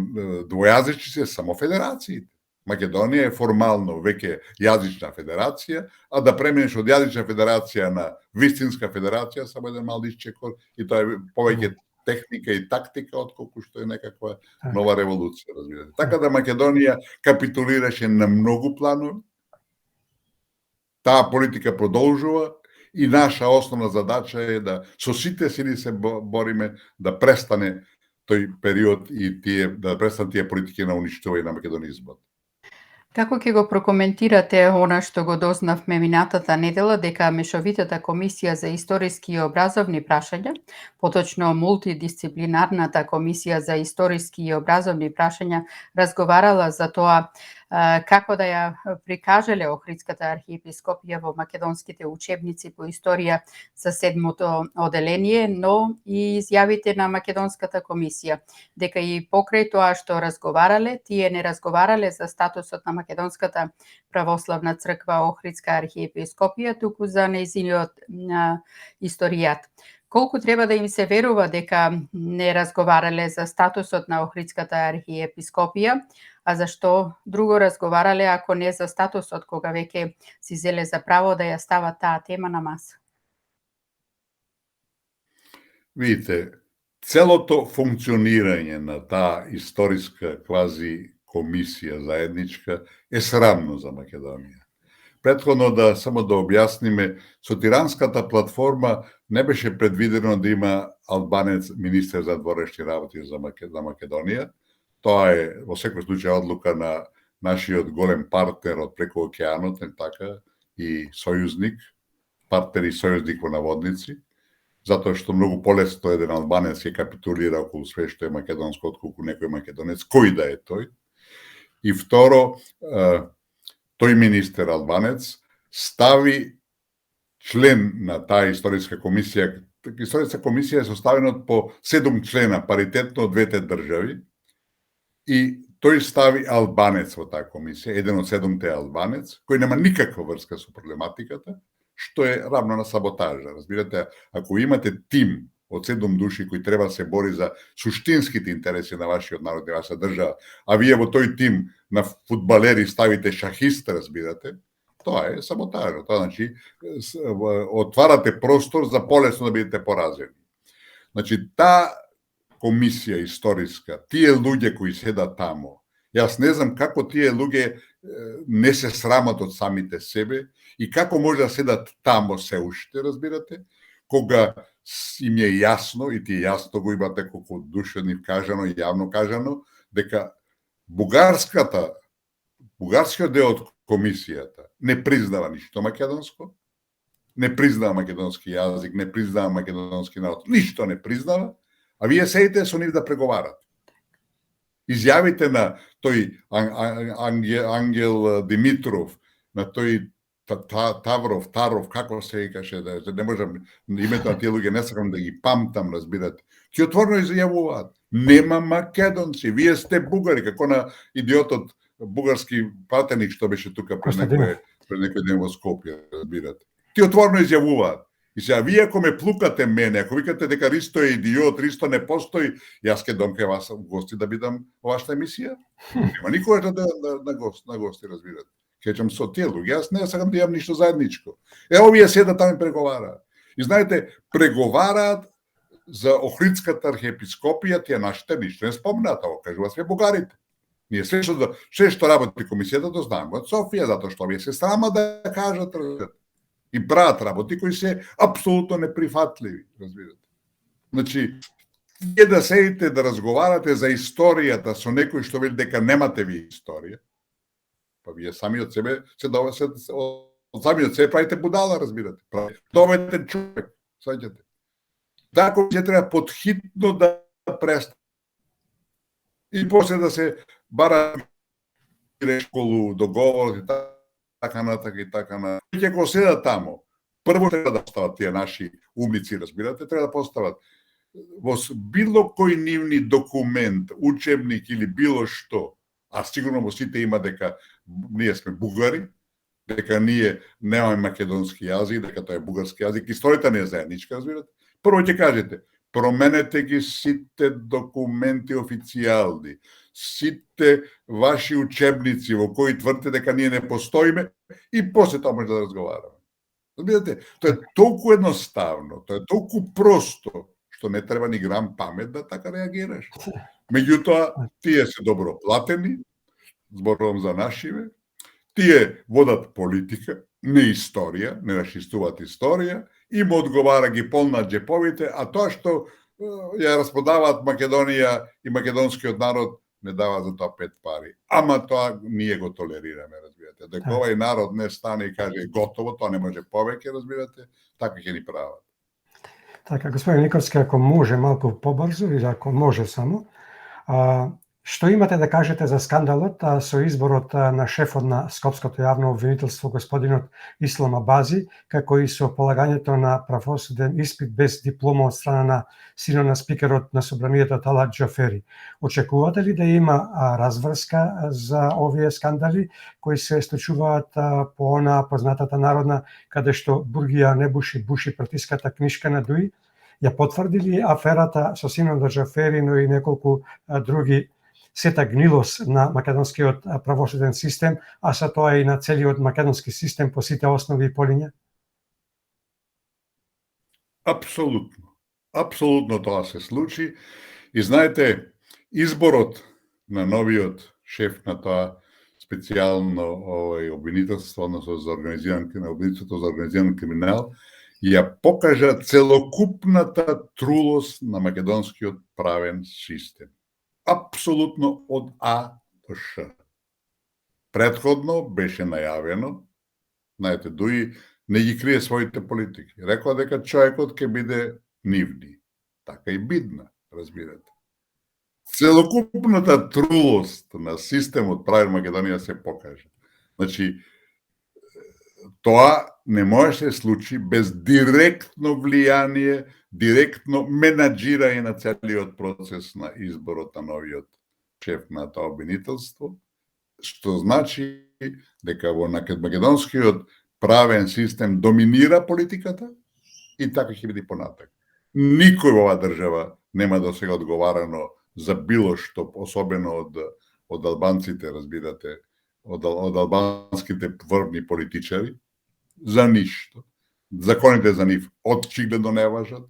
двојазични се само федерациите. Македонија е формално веќе јазична федерација, а да преминеш од јазична федерација на вистинска федерација само еден мал исчекор, и тоа е повеќе техника и тактика отколку што е некаква нова револуција, разбирате. Така да Македонија капитулираше на многу планови. Таа политика продолжува и наша основна задача е да со сите сили се бориме да престане тој период и да престанат тие политики на уништување на македонизмот. Како ќе го прокоментирате она што го дознавме минатата недела, дека Мешовитата комисија за историски и образовни прашања, поточно мултидисциплинарната комисија за историски и образовни прашања, разговарала за тоа како да ја прикажеле Охридската архиепископија во македонските учебници по историја за 7-то оделение, но и изјавите на Македонската комисија, дека и покрај тоа што разговарале, тие не разговарале за статусот на Македонската православна црква Охридска архиепископија, туку за нејзиниот историјат. Колку треба да им се верува дека не разговарале за статусот на Охридската архиепископија, а зашто друго разговарале ако не за статусот, кога веќе си зеле за право да ја стават таа тема на маса? Видите, целото функционирање на таа историска квази комисија заедничка е срамно за Македонија. Претходно само да објасниме, со Тиранската платформа не беше предвидено да има албанец министер за дворешни работи за Македонија. Тоа е во секој случај одлука на нашиот голем партнер од преку океанот, така, и сојузник, партнер и сојузник во наводници, затоа што многу полесно еден албанец ќе капитулира околу све што е македонско, отколку некој македонец, кој да е тој. И второ, тој министер албанец стави член на таа историска комисија. Историска комисија е составена по 7 члена, паритетно од двете држави, и тој стави албанец во таа комисија, еден од 7-те албанец, кој нема никаква врска со проблематиката, што е равно на саботажа. Разбирате, ако имате тим од 7 души кои треба да се бори за суштинските интереси на вашиот народ и ваша држава, а вие во тој тим на фудбалери ставите шахист, разбирате, тоа е саботажа. Тоа значи отварате простор за полесно да бидете поразени. Значи, таа комисија историска, тие луѓе кои седат тамо, јас не знам како тие луѓе не се срамат од самите себе и како може да седат тамо се уште, разбирате, кога им е јасно, и тие јасно го имате колку душевни кажано и јавно кажано, дека бугарскиот дел од комисијата не признава ништо македонско, не признава македонски јазик, не признава македонски народ, ништо не признава, а вие седите со нив да преговарате. Изјавите на тој Ангел Димитров, на тој Таров, како се викаше, не можам, името на тие луѓе не сакам да ги памтам, разбирате. Ти отворено изјавуваат, нема македонци, вие сте бугари, како на идиотот бугарски пратеник што беше тука пред некој ден во Скопје, разбирате. Ти отворено изјавуваат. И сега, вие ако ме плукате мене, ако викате дека Ристо е идиот, Ристо не постои, јас ке дом кај вас гости да бидам во вашата емисија. Нема никој на гости, разбирате. Кеќам со тие луѓе, јас не сакам да имам ништо заедничко. Овие седат таму и преговараат. И знаете, преговараат за Охридската архиепископија, тие нашите ништо не спомнат, ово кажува све бугарите. Ние све што работи комисијата да знаеме од Софија, затоа што овие се срама да кажат, и прават работи кои се апсолутно неприфатливи, разбирате. Значи, вие да седите да разговарате за историјата со некој што вели дека немате ви историја, па вие сами од себе сами од себе правите будала, разбирате. Доветен човек, саѓате. Така ќе треба подхитно да престане. И после да се бара школу, договор и така натака и така на. Ќе го седат тамо. Прво треба да постават тие наши умници, разбирате, треба да постават во било кој нивни документ, учебник или било што, а сигурно во сите има дека ние сме бугари, дека ние немаме македонски јазик, дека тоа е бугарски јазик, историјата не е заедничка, разбирате. Прво ќе кажете, променете ги сите документи официјални, сите ваши учебници во кои тврдите дека ние не постоиме и после тоа може да разговараме. Разбирате, тоа е толку едноставно, тоа е толку просто, што не треба ни грам памет да така реагираш. Меѓутоа, тие се добро платени, зборувам за нашиве, тие водат политика, не историја, не расчистуваат историја, им одговара ги полнат джеповите, а тоа што ја расподаваат Македонија и македонскиот народ не дава за тоа 5 пари. Ама тоа ние го толерираме, разбирате. Дека овај народ не стане и каже готово, тоа не може повеќе, разбирате, така ќе ни прават. Така, господин Николски, ако може малку побрзо или ако може само, Што имате да кажете за скандалот со изборот на шефот на Скопското јавно обвинителство господинот Ислам Абази, како и со полагањето на правосуден испит без диплома од страна на синот на спикерот на собранието Талат Џафери? Очекувате ли да има разврска за овие скандали кои се случуваат по она познатата народна каде што бургија не буши, буши притиската книшка на Дуи? Ја потврди ли аферата со синот на Џафери, но и неколку други сета гнилост на македонскиот правосуден систем, а со тоа и на целиот македонски систем по сите основи и полиња? Апсолутно. Апсолутно тоа се случи. И знаете, изборот на новиот шеф на тоа специјално обвинителство, односно за обвинителството за организиран криминал, ја покажа целокупната трулост на македонскиот правен систем. Апсолутно од А до Ш. Предходно беше најавено, знаете, Дуи не ги крие своите политики. Рекла дека човекот ќе биде нивни. Така и бидна, разбирате. Целокупната трулост на системот правен Македонија се покажа. Значи, тоа не може да се случи без директно влијание, директно менаџирање на целиот процес на изборот на новиот шеф на тоа обвинителство, што значи дека во македонскиот правен систем доминира политиката и така ќе биде понатак. Никој во оваа држава нема до сега одговарано за било што, особено од албанците, разбирате, од албанските врвни политичари, за ништо. Законите за нив очигледно не важат.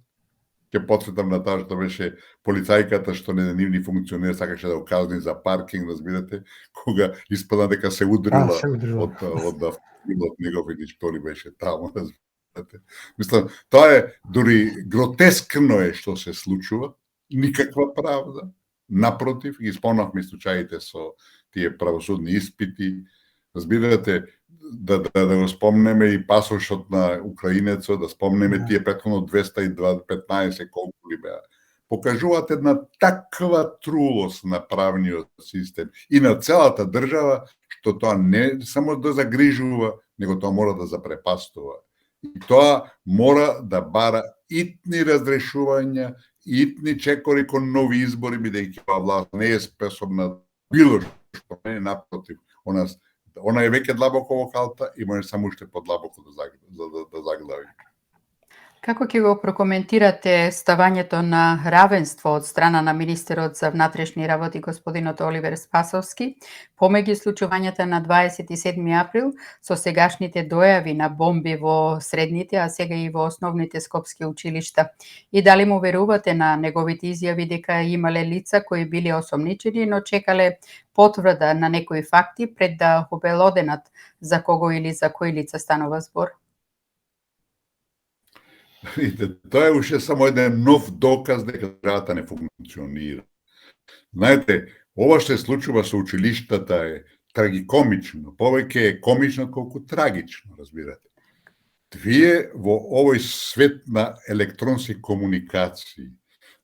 Ќе потсетам на тоа што беше полицајката што не нивни функционер сакаше да го казни за паркинг, разбирате, кога испадна дека се удрила од автомобилот негов или што ли беше таму, разбирате. Мислам, тоа е дури гротескно е што се случува, никаква правда. Напротив, ги спомнавме случаите со тие правосудни испити, разбирате, да го спомнеме и пасошот на украинецот, да спомнеме тие претходно 215 колку ли беа. Покажуваат една таква трулост на правниот систем и на целата држава, што тоа не само да загрижува, него тоа мора да запрепастува. И тоа мора да бара итни разрешувања, итни чекори кон нови избори, бидејќи оваа власт не е способна било што, не напротив, она е веќе длабоко во калта и може само уште подлабоко да заглави. Како ќе го прокоментирате ставањето на равенство од страна на министерот за внатрешни работи господинот Оливер Спасовски, помеѓу случувањата на 27 април со сегашните дојави на бомби во средните, а сега и во основните скопски училишта? И дали му верувате на неговите изјави дека имале лица кои биле осомничени, но чекале потврда на некои факти пред да обелоденат за кого или за кои лица станува збор? Тоа е уште само еден нов доказ дека државата не функционира. Знаете, ова што се случува со училиштата е трагикомично, повеќе е комично колку трагично, разбирате. Вие во овој свет на електронски комуникации,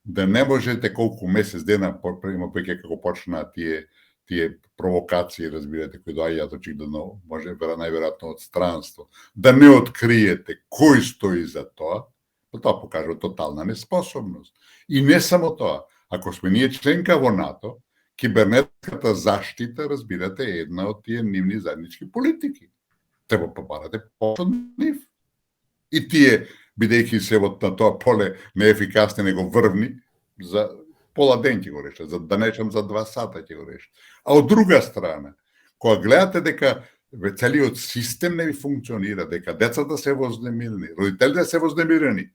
да не можете колку месец дена има повеќе како почнаа тие провокации, разбирате, кои доаѓаат очигледно, може најверојатно од странство, да не откриете кој стои за тоа, тоа покажува тотална неспособност. И не само тоа, ако сме ние членка во НАТО, кибернетската заштита, разбирате, е една од тие нивни заеднички политики. Треба побарате од нив. И тие, бидејќи се во на тоа поле неефикасни, него врвни, за пола ден ќе го решат, за да нечам за 2 сата ќе го решат. А од друга страна, кога гледате дека целиот систем не ви функционира, дека децата се вознемирени, родителите се вознемирени,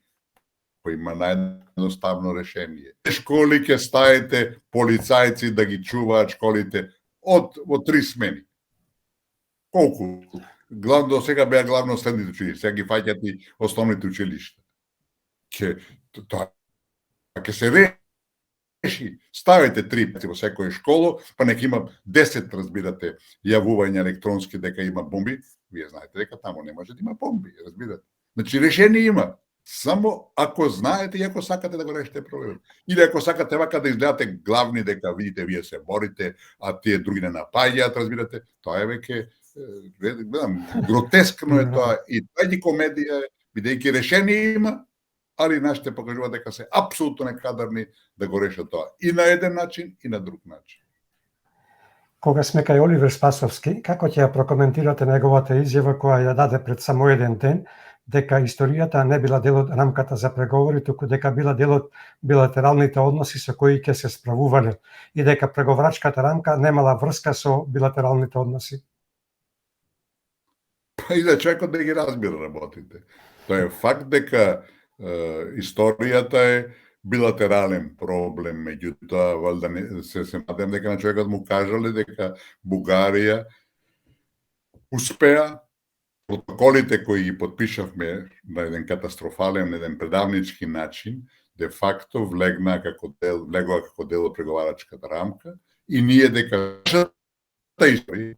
кој има наједноставно решение. Школи ќе ставите полицајци да ги чуваат школите во 3 смени. Колку? До сега беа главно средните училишта, сега ги фаќат и основните училишта. Тоа ќе се реши. Ставите 3 во секоја школа, па нека има 10, разбирате, јавувања електронски дека има бомби. Вие знаете дека таму не може да има бомби, разбирате. Значи решение има. Само ако знаете и ако сакате да го решите проблемот. Или ако сакате вака да изгледате главни дека видите вие се борите, а тие други не напаѓаат, разбирате, тоа е веќе гледам, гротескно е тоа и комедија, бидејќи решение има, али нашите покажуваат дека се апсолутно некадарни да го решат тоа. И на еден начин, и на друг начин. Кога сме кај Оливер Спасовски, како ќе ја прокоментирате неговата изјава која ја даде пред само еден ден, дека историјата не била дел од рамката за преговори, туку дека била дел од билатералните односи со кои ќе се справувале и дека преговарачката рамка немала врска со билатералните односи? Па и да човекот да ги разбира работите. Тоа е факт дека историјата е билатерален проблем, меѓутоа валда се надевам дека на човекот му кажале дека Бугарија успеа протоколите кои ги подпишавме на еден катастрофален, еден предавнички начин, де факто влегоа како дел од преговарачката рамка и ние дека историја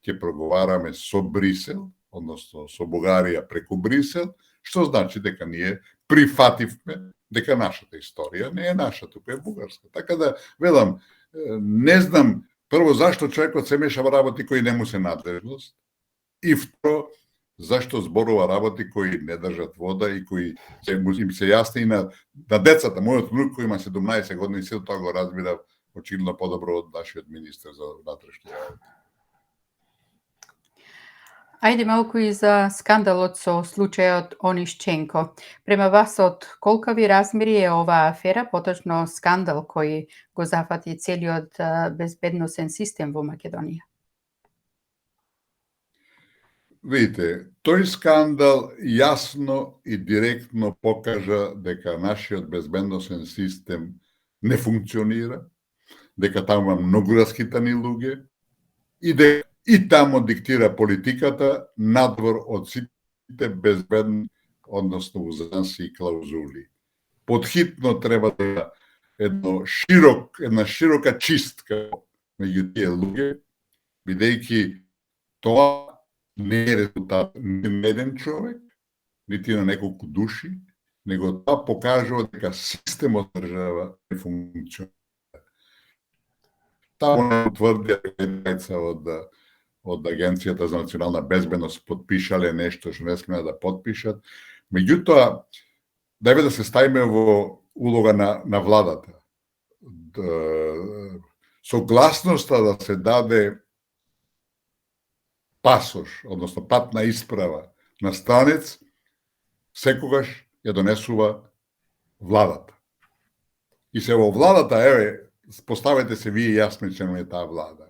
ќе преговараме со Брисел, односно со Бугарија преку Брисел, што значи дека ние прифативме дека нашата историја не е наша, туку е бугарска. Така да, велам, не знам, прво, зашто човекот се меша во работи кои не му се надлежност, и второ, зашто зборува работи кои не држат вода и кои им се јасни и на децата. Мојот внук кој има 17 години, се тоа го разбира очигледно подобро од нашиот министер за внатрешни работи. Ајде малку и за скандалот со случајот Онишченко. Према вас, од колкави размери е оваа афера, поточно скандал кој го зафати целиот безбедносен систем во Македонија? Видите, тој скандал јасно и директно покажа дека нашиот безбедносен систем не функционира, дека таму има многу раскитани луѓе и дека и тамо диктира политиката надвор од сите безбедни, односно узанси и клаузули. Подхитно треба да една широка чистка меѓу тие луѓе, бидејќи тоа не е резултат ни на еден човек, нити на неколку души, него тоа покажува дека системот држава не функционира. Таму тврди од Агенцијата за национална безбедност подпишале нешто што не смеа да подпишат. Меѓутоа, дајме да се ставиме во улога на владата. Согласноста да се даде пасош, односно патна исправа на странец, секогаш ја донесува владата. И се во владата, поставете се вие јасни членови таа влада.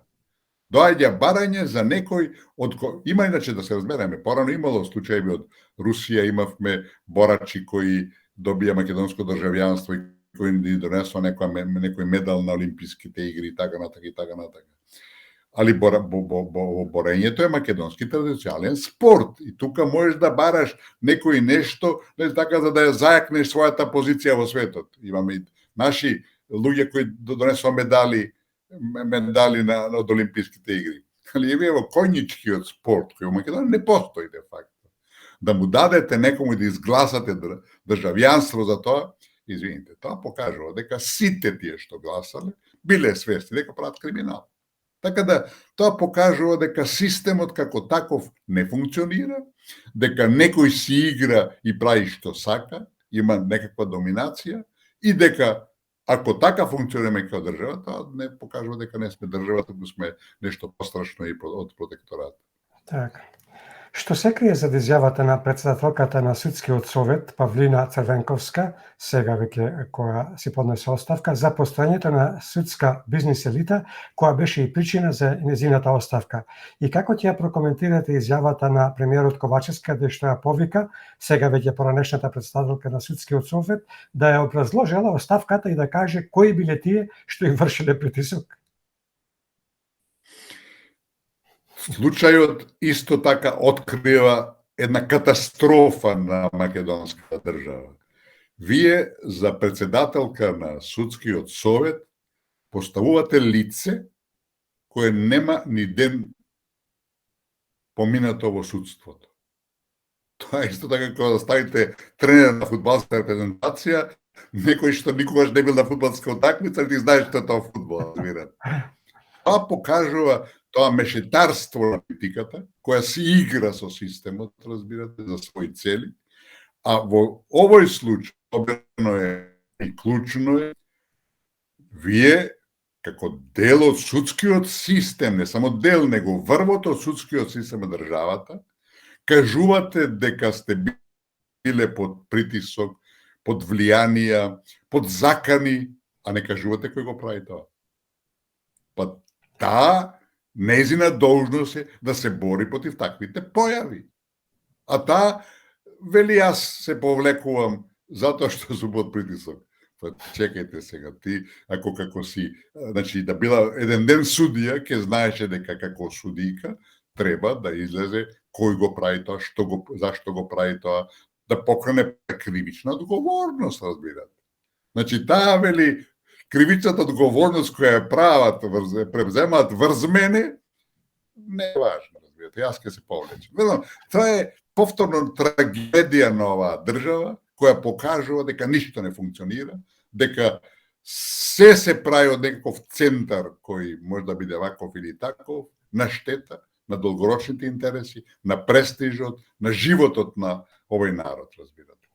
Доаѓа барање за некој има иначе да се разбереме, порано имало случаи од Русија, имавме борачи кои добија македонско државјанство и кои ни донесува некој медал на Олимписките игри и така натака. Али борењето е македонски традиционален спорт и тука можеш да бараш некој нешто, не така за да ја зајакнеш својата позиција во светот. Имаме и наши луѓе кои донесува медали од Олимписките игри. Али еве во коњичкиот спорт кој во Македонија не постои де факто. Да му дадете некому да изгласате државјанство за тоа, извините, тоа покажува дека сите тие што гласале биле свесни дека прават криминал. Така да, тоа покажува дека системот како таков не функционира, дека некој си игра и прави што сака, има некаква доминација и дека ако така функционираме како држава, тоа не покажува дека не сме држава, туку сме нешто пострашно и од протекторат. Така. Што се крие зад изјавата на председателката на Судскиот совет, Павлина Црвенковска, сега веќе која си поднесе оставка, за постојањето на судска бизнис елита, која беше и причина за незината оставка? И како ќе ја прокоментирате изјавата на премиерот Ковачевски, каде што ја повика, сега веќе поранешната председателка на Судскиот совет, да ја образложела оставката и да каже кои биле тие што им вршиле притисок? Случајот исто така открива една катастрофа на македонската држава. Вие за председателка на Судскиот совет поставувате лице кое нема ни ден поминато во судството. Тоа е исто така како да ставите тренер на фудбалска репрезентација, некој што никогаш не бил на фудбалска утакмица, ти знаеш што е тоа фудбал, разбирате. Тоа покажува тоа мешетарство на политиката, која се игра со системот, разбирате, за своји цели, а во овој случај, објавно е и клучно е, вие, како дел од судскиот систем, не само дел, него врвото од судскиот систем на државата, кажувате дека сте биле под притисок, под влијанија, под закани, а не кажувате кој го прави тоа. Па таа нејзина должност е да се бори против таквите појави. А таа вели јас се повлекувам затоа што сум под притисок. Па чекајте сега, ти ако како си, значи да била еден ден судија, ќе знаеше дека како судика треба да излезе кој го прави тоа, зашто го прави тоа, да покрене кривична одговорност, разбирате. Значи таа вели кривичната одговорност која ја прават, превземаат врз мене, не е важно, разбирате. Јас ќе се повлечам. Тоа е повторно трагедија на оваа држава, која покажува дека ништо не функционира, дека се прави од некаков центар кој може да биде ваков или таков, на штета, на долгорочните интереси, на престижот, на животот на овој народ, разбирате.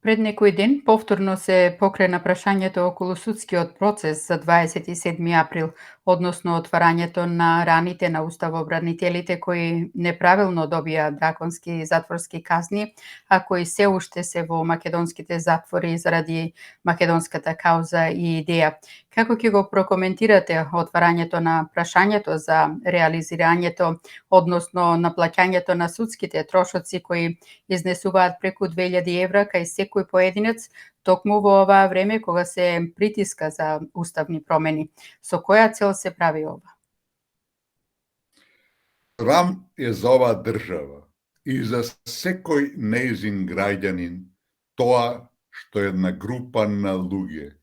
Пред некој ден повторно се покрена прашањето околу судскиот процес за 27 април, односно отварањето на раните на уставобранителите кои неправилно добија драконски затворски казни, а кои се уште се во македонските затвори заради македонската кауза и идеја. Како ќе го прокоментирате отварањето на прашањето за реализирањето, односно наплаќањето на судските трошоци кои изнесуваат преку 2000 евра кај секој поединец, токму во оваа време кога се притиска за уставни промени? Со која цел се прави ова? Срам е за оваа држава и за секој нејзин граѓанин тоа што една група на луѓе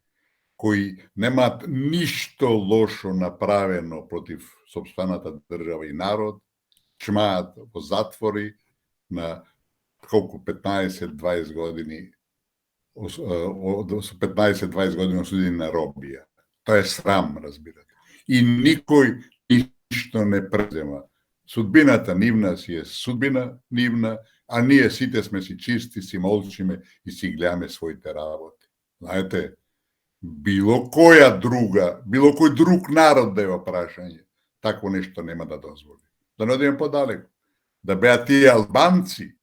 кои немаат ништо лошо направено против сопствената држава и народ, чмаат во затвори на колку 15-20 години, 15-20 години осудени на робија. Тоа е срам, разбирате. И никој ништо не презема. Судбината нивна си е судбина нивна, а ние сите сме си чисти, си молчиме и си гледаме своите работи. Знаете, било кој друг народ да е во прашање, такво нешто нема да дозволи. Да не одиме подалеку. Да беа тие албанци,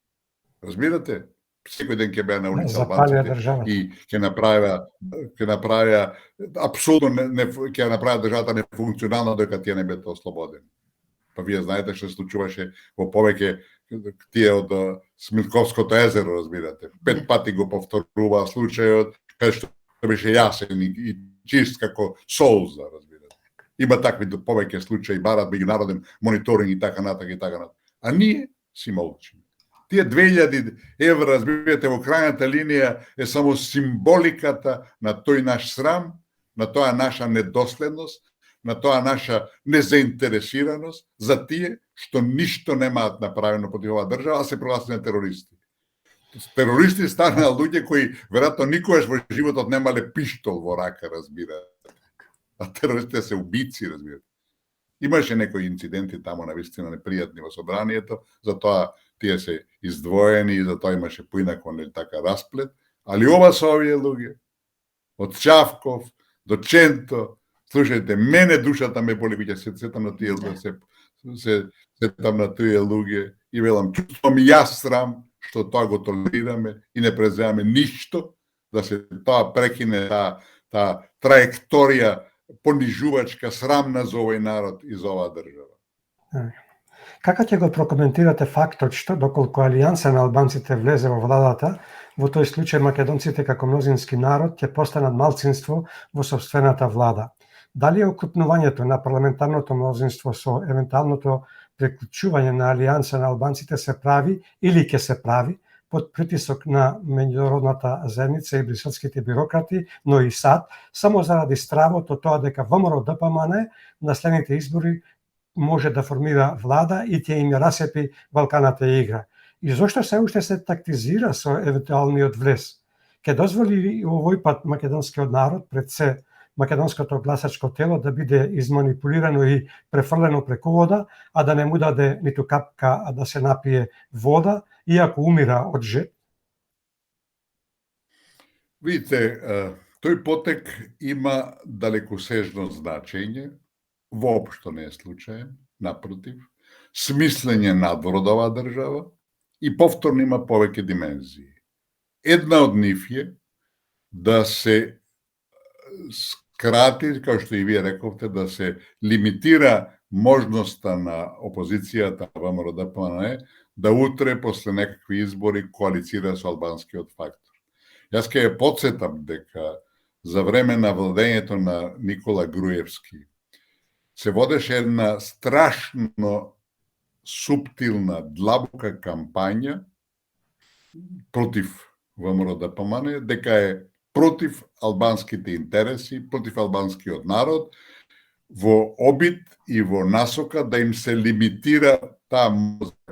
разбирате? Секој ден ќе беа на улица албанците и ќе направија апсолутно ќе направат државата нефункционална додека тие не бидат ослободени. Па вие знаете што се случуваше во повеќе тие од Смилковското езеро, разбирате. 5 пати го повторува случајот, кај што беше јасен и чист како солза, разбирате. Има такви повеќе случаи, барат меѓународен мониторинг и така натака и така натака. А ние си молчиме. Тие 2000 евра, разбирате, во крајната линија е само символиката на тој наш срам, на тоа наша недоследност, на тоа наша незаинтересираност за тие што ништо немаат направено против оваа држава, а се прогласени терористи. Терористи станаа луѓе кои веројатно никогаш во животот немале пиштол во рака, разбирате. А терористите се убици, разбирате. Имаше некои инциденти таму навистина непријатни во собранието, затоа тие се издвоени и затоа имаше поинаков така расплет, али ова со овие луѓе, од Чавков до Ченто, слушајте, мене душата ме боли, ќе се сетам на тие луѓе и велам, чувствувам и јас срам што тоа го толерираме и не преземаме ништо да се тоа прекине таа траекторија понижувачка, срамна за овој народ и за оваа држава. Како ќе го прокоментирате фактот што доколку Алијанса на албанците влезе во владата, во тој случај македонците како мнозински народ ќе постанат малцинство во сопствената влада? Дали окрупнувањето на парламентарното мнозинство со евентуалното приклучување на Алијанса на албанците се прави или ќе се прави под притисок на меѓународната заедница и бриселските бирократи, но и САД, само заради стравот од тоа дека ВМРО ДПМН на следните избори може да формира влада и ќе им ја расепи Балканата игра. И зошто се уште се тактизира со евентуалниот влез? Ке дозволи ли овој пат македонскиот народ, пред се македонското гласачко тело, да биде изманипулирано и префрлено преку вода, а да не му даде ниту капка да се напие вода, иако умира од жед? Видите, тој потек има далекосежно значење, воопшто не е случаен, напротив, смислен е надвор од оваа држава и повторно има повеќе димензии. Една од нив е да се скрати, како што и вие рековте, да се лимитира можноста на опозицијата ВМРО-ДПМНЕ да утре после некакви избори коалицира со албанскиот фактор. Јас ќе ја подсетам дека за време на владењето на Никола Груевски се водеше една страшно суптилна, длабока кампања против ВМРО-ДПМНЕ, дека е против албанските интереси, против албанскиот народ, во обид и во насока да им се лимитира таа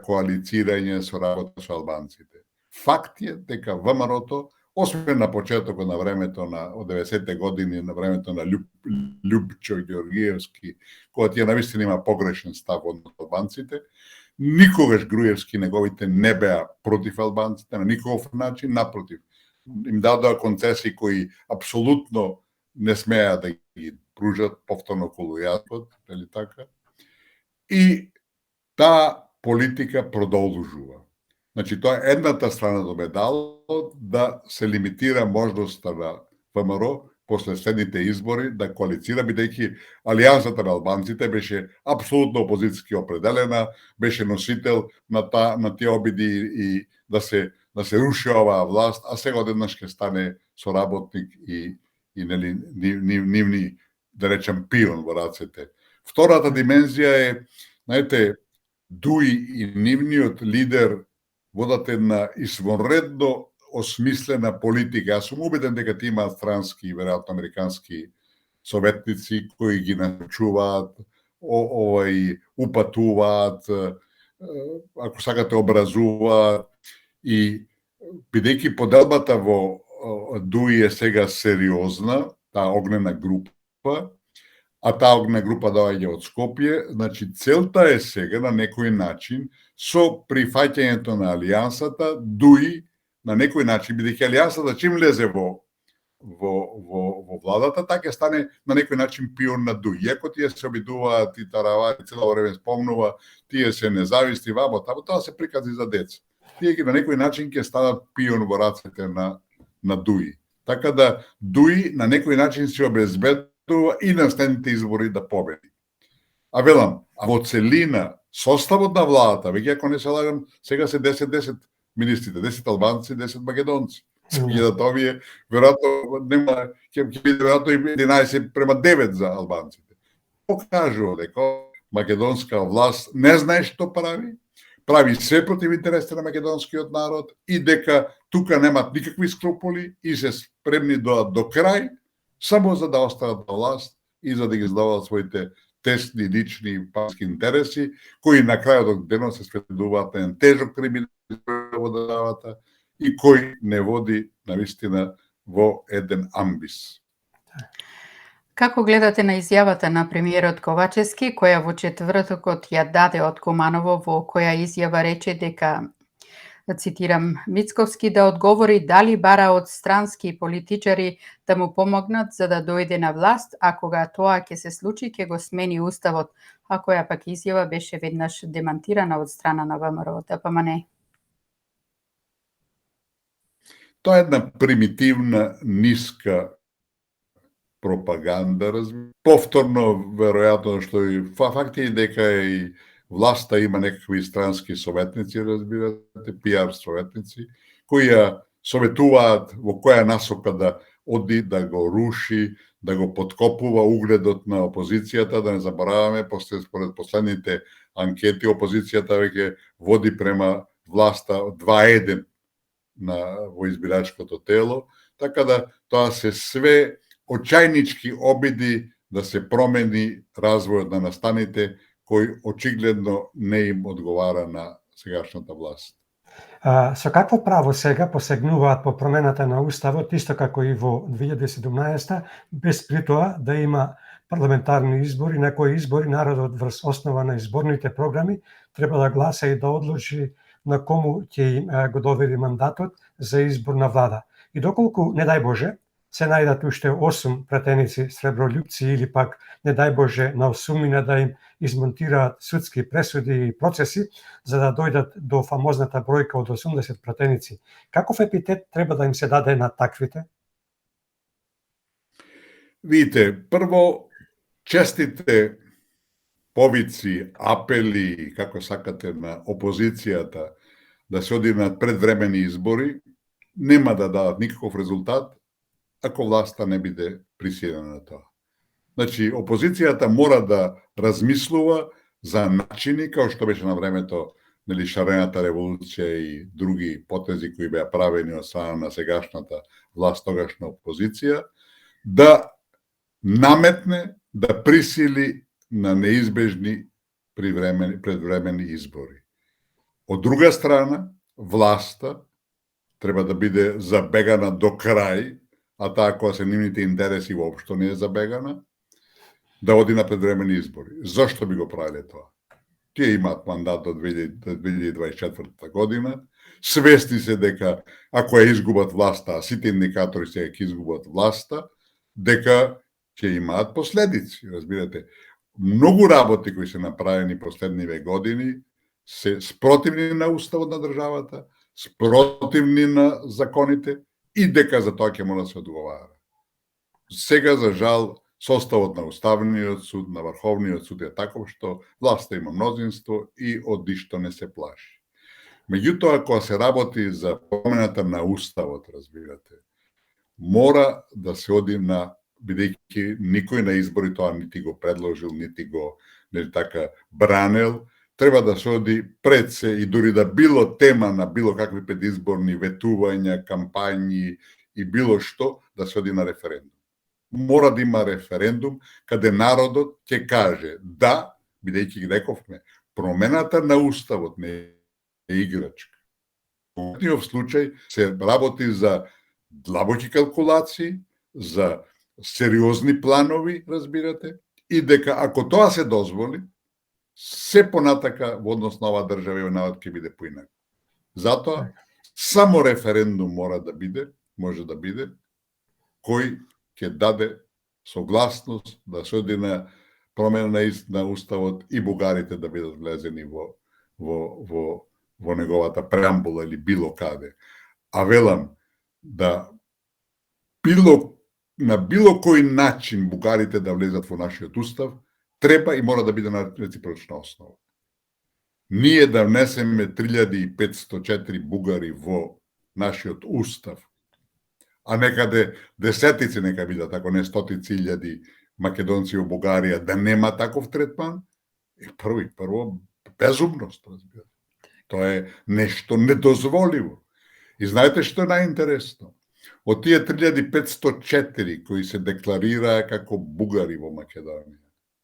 коалицирање со работа со албанците. Факт е дека ВМРО-то, освен на почетокот на времето на од 90-те години, на времето на Љупчо Ѓоргиевски, кога тие навистина има погрешен став од албанците, никогаш Груевски неговите не беа против албанците на никаков начин, напротив, им дадоа концесии кои апсолутно не смеа да ги пружат повторно колујатот, или така. И таа политика продолжува. Значи, тоа е едната страна до медалот, да се лимитира можноста на ВМРО после следните избори да коалицира, бидејќи Алијансата на албанците беше апсолутно опозицијски определена, беше носител на тие обиди и да се руши оваа власт, а сега одеднаш ќе стане соработник и нивни, да речем, пион во рацете. Втората димензија е, знаете, Дуи и нивниот лидер водат една извонредно осмислена политика. Јас сум убеден дека ти имаат странски и веројатно американски советници кои ги научуваат, упатуваат, ако сакате образуваат, и бидејќи поделбата во Дуи е сега сериозна, таа огнена група, а таа огнена група доаѓа од Скопје, значи целта е сега на некој начин со прифаќањето на Алијансата, Дуи на некој начин, бидејќи Алијансата чим лезе во владата, така ќе стане на некој начин пион на Дуи. Иако тие се обидуваат и тараваат, цело време спомнува, тие се независни, вамо, тамо, тоа се прикази за деца. Тие на некој начин ќе станат пион во рацете на Дуи. Така да Дуи на некој начин се обезбедува и на следните избори да победи. А велам, во целина, составот на владата, веќе ако не се лагам, сега се 10-10 министрите, 10 албанци, 10 македонци. Спијадат овие, веројатно нема, ќе биде веројатно 11:9 за албанците. Покажува дека македонска власт не знае што прави све против интересите на македонскиот народ и дека тука немат никакви скруполи и се спремни до крај само за да останат на власт и за да ги задоволат своите тесни лични партиски интереси, кои на крајот од денот се сведуваат на тежок криминал во државата и кој не води навистина во еден амбис. Како гледате на изјавата на премиерот Ковачевски, која во четвртокот ја даде од Куманово, во која изјава рече дека, цитирам, Мицковски да одговори дали бара од странски политичари да му помогнат за да дојде на власт, а кога тоа ќе се случи, ќе го смени уставот, а која пак изјава беше веднаш демантирана од страна на ВМРО-ДПМНЕ. Тоа е една примитивна, ниска пропаганда, повторно, веројатно, што и факт е дека и власта има некакви странски советници, разбирате, пиар советници, кои ја советуваат во која насока да оди, да го руши, да го подкопува угледот на опозицијата, да не забораваме, според последните анкети, опозицијата веќе води према власта 2:1 во избирачкото тело, така да тоа се све очајнички обиди да се промени развојот на настаните, кој очигледно не им одговара на сегашната власт. Со какво право сега посегнуваат по промената на Уставот, исто како и во 2017, без при тоа да има парламентарни избори, на кои избори народот врз основа на изборните програми треба да гласа и да одлучи на кому ќе им го довери мандатот за избор на влада. И доколку, не дај Боже, се најдат уште 8 пратеници сребролюбци или пак, не дај Боже, на осумина да им измонтираат судски пресуди и процеси, за да дојдат до фамозната бројка од 80 пратеници. Каков епитет треба да им се даде на таквите? Видите, прво, честите повици, апели, како сакате, на опозицијата да се оди на предвремени избори, нема да дадат никаков резултат ако власта не биде присилена на тоа. Значи, опозицијата мора да размислува за начини, како што беше на времето шарената револуција и други потези кои беа правени од страна на сегашната власт, тогашна опозиција, да наметне, да присили на неизбежни предвремени избори. Од друга страна, власта треба да биде забегана до крај, а таа која се нивните интереси воопшто не е забегана, да оди на предвремени избори. Зошто би го правиле тоа? Тие имаат мандат до 2024 година, свесни се дека ако ја изгубат власта, а сите индикатори се ќе изгубат власта, дека ќе имаат последици, разбирате. Многу работи кои се направени последниве години се спротивни на уставот на државата, спротивни на законите и дека за тоа ќе мора да се одговара. Сега, за жал, составот на Уставниот суд, на Врховниот суд е таков што власта има мнозинство и од ништо не се плаши. Меѓутоа, кога се работи за промената на Уставот, разбирате, мора да се оди на, бидејќи никој на избори тоа нити го предложил, нити го бранел, треба да се оди пред се и дури да било тема на било какви предизборни ветувања, кампањи и било што, да се оди на референдум. Мора да има референдум каде народот ќе каже да, бидејќи рековме, промената на Уставот не е играчка. Во овој случај се работи за длабоки калкулации, за сериозни планови, разбирате, и дека ако тоа се дозволи, се понатака во однос на оваа држава и народ ќе биде поинаку. Затоа само референдум може да биде, кој ќе даде согласност да се оди на промена на Уставот и бугарите да бидат влезени во неговата преамбула или било каде. А велам да на било кој начин бугарите да влезат во нашиот устав, треба и мора да биде на реципрочна основа. Ние да внесеме 3504 бугари во нашиот устав, а некаде десетици нека бидат, ако не стотици илјади македонци во Бугарија, да нема таков третман, прво безумност, разбирате. Тоа е нешто недозволиво. И знаете што е најинтересно? Од тие 3504 кои се декларираа како бугари во Македонија,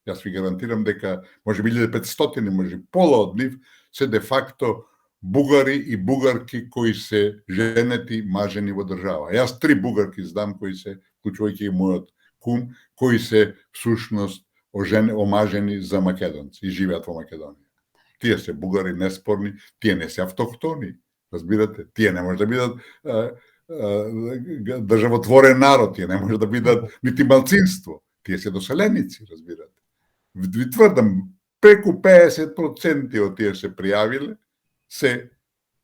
јас ви гарантирам дека може би 1500, може пола од нив се де факто бугари и бугарки кои се женети, мажени во држава. Јас 3 бугарки знам кои се, вклучувајќи и мојот кум, кои се всушност омажени за македонци и живеат во Македонија. Тие се бугари неспорни, тие не се автохтони, разбирате? Тие не може да бидат државотворен народ, тие не може да бидат нити малцинство, тие се доселеници, разбирате. Ви тврдам, преку 50% од тие се пријавиле, се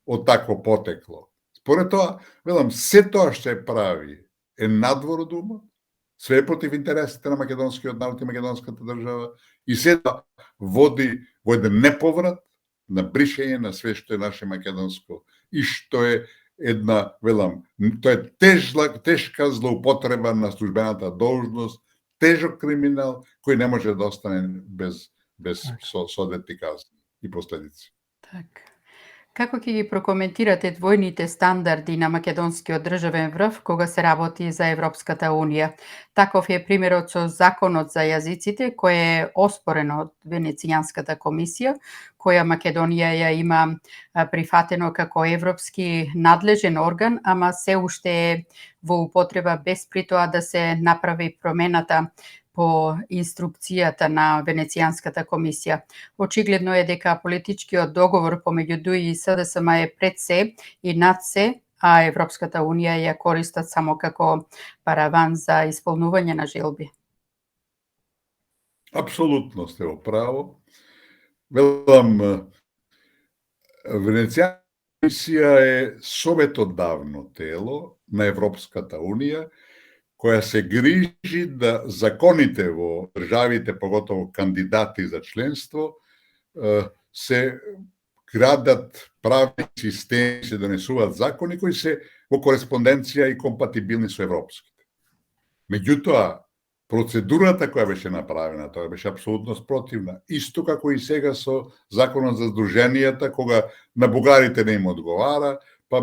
од такво потекло. Според тоа, велам, се тоа што се прави е надвор од умот, све е против интересите на македонскиот народ и македонската држава и се води во еден неповрат на бришење на све што е наше македонско и што е една, велам, тоа е тешка злоупотреба на службената должност, тежок криминал кој не може да остане без соодветни казни и последици. Так. Како ќе ги прокоментирате двојните стандарди на македонскиот државен врв кога се работи за Европската Унија? Таков е примерот со Законот за јазиците, кој е оспорен од Венецијанската комисија, која Македонија ја има прифатено како европски надлежен орган, ама се уште е во употреба без при тоа да се направи промената по инструкцијата на Венецијанската комисија. Очигледно е дека политичкиот договор помеѓу ДУИ и СДСМ е пред се и над се, а Европската Унија ја користат само како параван за исполнување на желби. Апсолутно сте во право. Велам, Венецијанската комисија е советодавно тело на Европската Унија, која се грижи да законите во државите, поготово кандидати за членство, се градат правни системи, се донесуваат закони кои се во кореспонденција и компатибилни со европските. Меѓутоа, процедурата која беше направена, тоа беше апсолутно спротивна. Исто како и сега со Законот за здруженијата, кога на бугарите не им одговара, па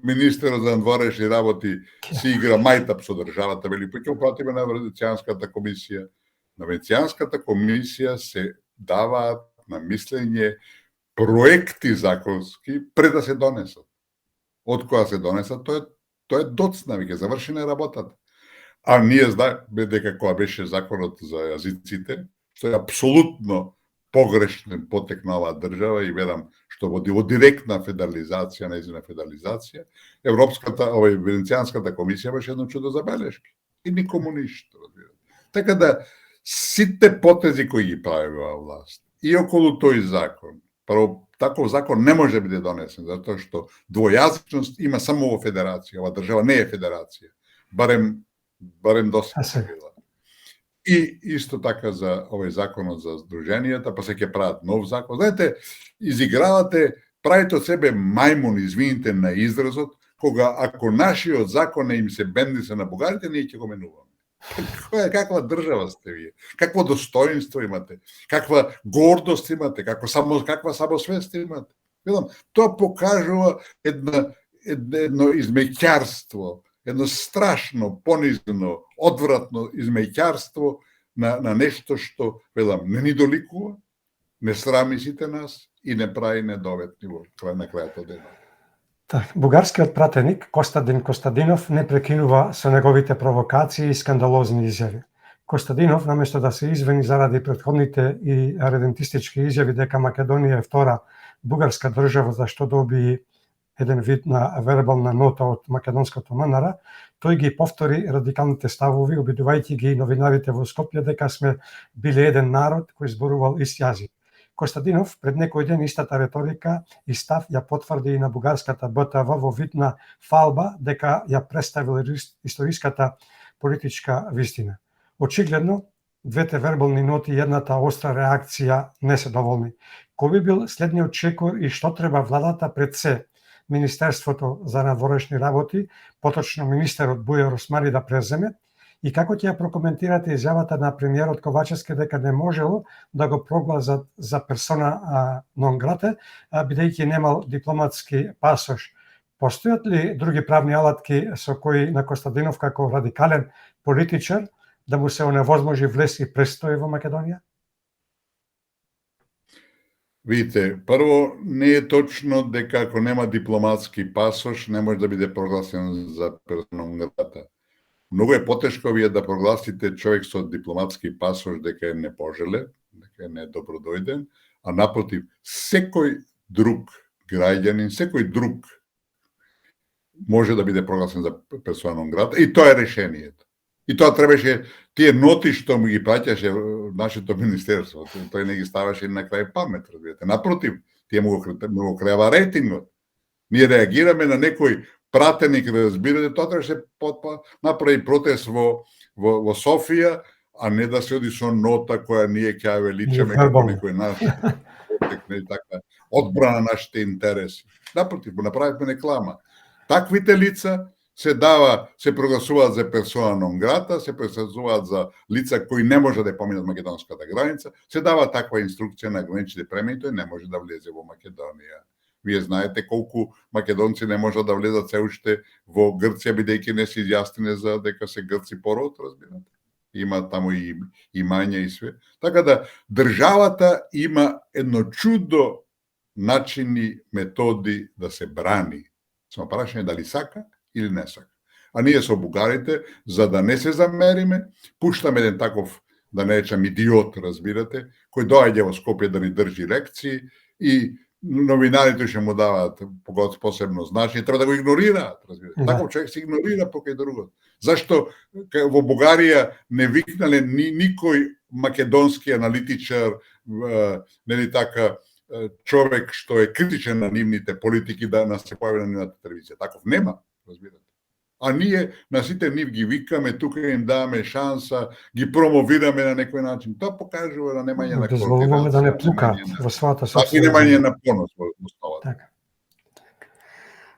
министерот за надворешни работи си игра мајтап со државата, вели, па ќе пратиме на Венецијанската комисија. На Венецијанската комисија се даваат на мислење проекти законски пред да се донесат. Од кога се донесат, тоа е доцна, веќе завршена е работата. А ние знаеме дека кога беше законот за јазиците, што е апсолутно погрешен потек на оваа држава и ведам што води во директна федерализација, нејзина федерализација, Венецијанската комисија беше едно чудо за белешки. И никому ништо, разбирате. Така да, сите потези кои ги прави оваа власт, и околу тој закон, прво, таков закон не може да биде донесен, затоа што двојазичност има само во федерација, ова држава не е федерација, барем до сега била. И исто така за овој законот за здруженијата, па се ќе прават нов закон. Знаете, изигравате, правите од себе мајмун, извините на изразот, кога ако нашиот закон им се бендиса на бугарите, ние ќе го менуваме. Каква држава сте вие? Какво достоинство имате? Каква гордост имате? Каква самосвест имате? Видам, тоа покажува едно измеќарство, едно страшно, понизно, одвратно измеќарство на нешто што, велам, не ни доликува, не срами сите нас и не прави недоветни на крајот од денот. Так, бугарскиот пратеник Костадин Костадинов не прекинува со неговите провокации и скандалозни изјави. Костадинов, наместо да се извини заради претходните и редентистички изјави дека Македонија е втора бугарска држава за што доби еден вид на вербална нота од македонското МНР, тој ги повтори радикалните ставови, обидувајќи ги новинарите во Скопје дека сме били еден народ кој зборувал ист јазик. Костадинов пред некој ден истата реторика и став ја потврди и на бугарската БТВ во вид на фалба дека ја представил историската политичка вистина. Очигледно, двете вербални ноти и едната остра реакција не се доволни. Кој би бил следниот чекор и што треба владата пред се, Министерството за надворешни работи, поточно министерот Бујар Османи да преземе, и како ќе ја прокоментирате изјавата на премиерот Ковачевски дека не можело да го прогласат за персона нон грата, бидејќи немал дипломатски пасош. Постојат ли други правни алатки со кои на Костадинов како радикален политичар да му се оневозможи влез и престој во Македонија? Видите, прво, не е точно дека ако нема дипломатски пасош, не може да биде прогласен за персона нон грата. Многу е потешко вие да прогласите човек со дипломатски пасош дека е непожелен, дека е недобродојден, а напротив, секој друг граѓанин, секој друг може да биде прогласен за персона нон грата и тоа е решението. И тоа требаше, тие ноти што му ги праќаше нашето министерство, тој не ги ставаше на крај памет, разбирате. Напротив, тие му го креава рейтингот. Ние реагираме на некој пратеник, разбирате, тоа требаше направи протест во Софија, а не да се оди со нота која ние ќе ја величаме како некој наш така одбрана на нашите интереси. Напротив, го направивме реклама. Таквите лица се прогласуваат за персона нон грата, се прогласуваат за лица кои не може да поминат македонската граница, се дава таква инструкција на граничните премии, тој не може да влезе во Македонија. Вие знаете колку македонци не можат да влезат се уште во Грција, бидејќи не се изјасниле за дека се грци пород, разбирате. Има таму и имања и све. Така да, државата има едно чудо начини, методи да се брани. Само прашање дали сака или не сака. А ние со бугарите, за да не се замериме, пуштаме еден таков, да не речам идиот, разбирате, кој доаѓа во Скопје да ни држи лекции и новинарите ќе му даваат посебно значење, треба да го игнорираат, разбирате. Да. Таков човек се игнорира покај другот. Зашто во Бугарија не викнале никој македонски аналитичар, нели така, човек што е критичен на нивните политики да се појави на нивната телевизија. Таков нема, разбирате. А ние на сите нив ги викаме, тука им даваме шанса, ги промовираме на некој начин. Тоа покажува на немање на координација. Дозволуваме да не плукаат во својата И собствена немање земја. на понос во основата. Така.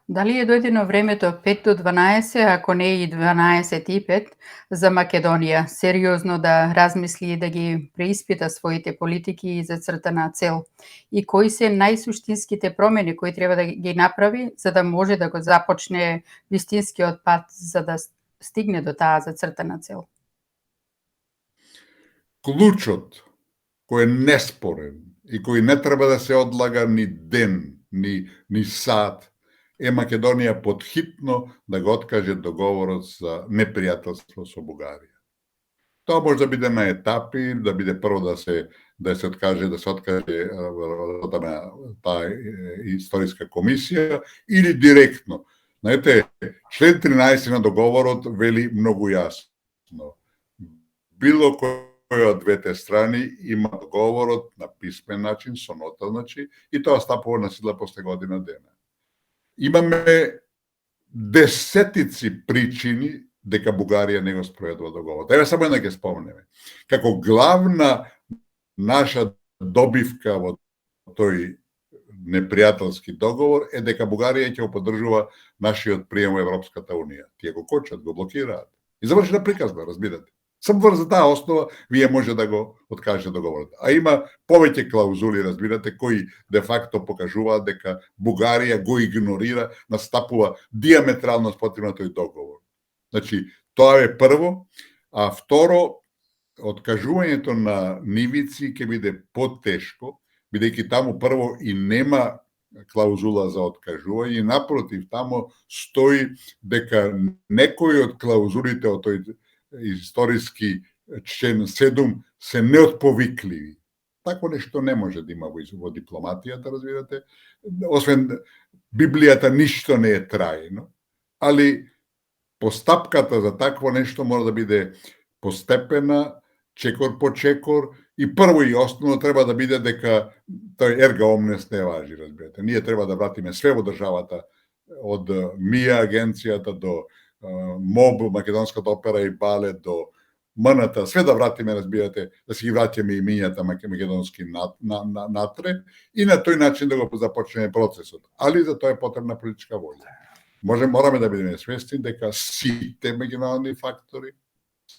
Дали е дојдено времето 5 до 12, ако не и 12 и 5, за Македонија сериозно да размисли и да ги преиспита своите политики и зацртана цел? И кои се најсуштинските промени кои треба да ги направи за да може да го започне вистинскиот пат за да стигне до таа зацртана цел? Клучот кој е неспорен и кој не треба да се одлага ни ден, ни сат, е Македонија подхитно да го откаже договорот за непријателство со Бугарија. Тоа може да биде на етапи, да биде прво да се откаже работа на таа историска комисија или директно. Знаете, член 13 на договорот вели многу јасно. Било кој од двете страни има договорот на писмен начин, со нота, значи, и тоа стапува на сила после година дена. Имаме десетици причини дека Бугарија не го спроведува договорот. Еве само една ќе спомнеме. Како главна наша добивка во тој непријателски договор е дека Бугарија ќе го поддржува нашиот прием во Европската унија. Тие го кочат, го блокираат. И завршена приказна, разбирате. Само за таа основа вие може да го откажете договорот. А има повеќе клаузули, разбирате, кои де факто покажуваат дека Бугарија го игнорира, настапува диаметрално спротивно тој договор. Значи, тоа е прво, а второ, откажувањето на нивици ќе биде потешко, бидејќи таму прво и нема клаузула за откажување, и напротив, таму стои дека некои од клаузулите од тој историски член 7 се неотповикливи. Такво нешто не може да има во дипломатијата, разбирате. Освен Библијата ништо не е трајно, али постапката за такво нешто мора да биде постепена, чекор по чекор, и прво и основно треба да биде дека тој ерга омнес не важи, разбирате. Ние треба да вратиме све во државата, од МИА агенцијата до МОБ, Македонската опера и балет, до МНТ, све да вратиме, разбирате, да си ги вратиме имињата македонски натре и на тој начин да го започнеме процесот. Али за тоа е потребна политичка волја. Мораме да бидеме свесни дека сите меѓународни фактори,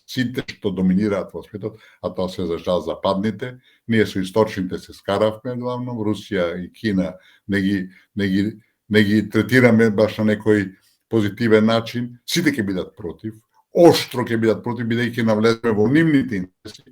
сите што доминираат во светот, а тоа се за жал западните, ние со источните се скаравме главно, Русија и Кина не ги третираме баш на некој позитивен начин, сите ќе бидат против, оштро ќе бидат против, бидејќи навлеземе во нивните интереси,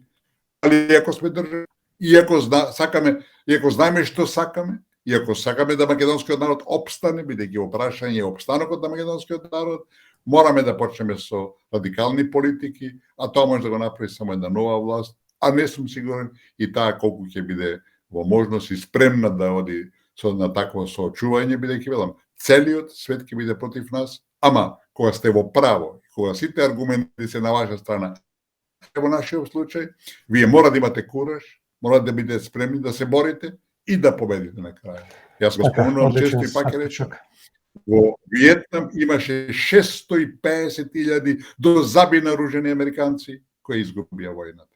али ако сме држава, иако знаеме што сакаме, и ако сакаме да македонскиот народ опстане, бидејќи во прашање е опстанокот на македонскиот народ, мораме да почнеме со радикални политики, а тоа може да го направи само една нова власт, а не сум сигурен и таа колку ќе биде во можност и спремна да оди на такво соочување, бидејќи велам, целиот свет ќе биде против нас, ама кога сте во право, кога сите аргументи се на ваша страна, во нашиот случај, вие мора да имате кураж, мора да бидете спремни да се борите и да победите на крај. Јас го спомнувам често и пак речем, во Виетнам имаше 650.000 до заби наружени американци кои изгубија војната.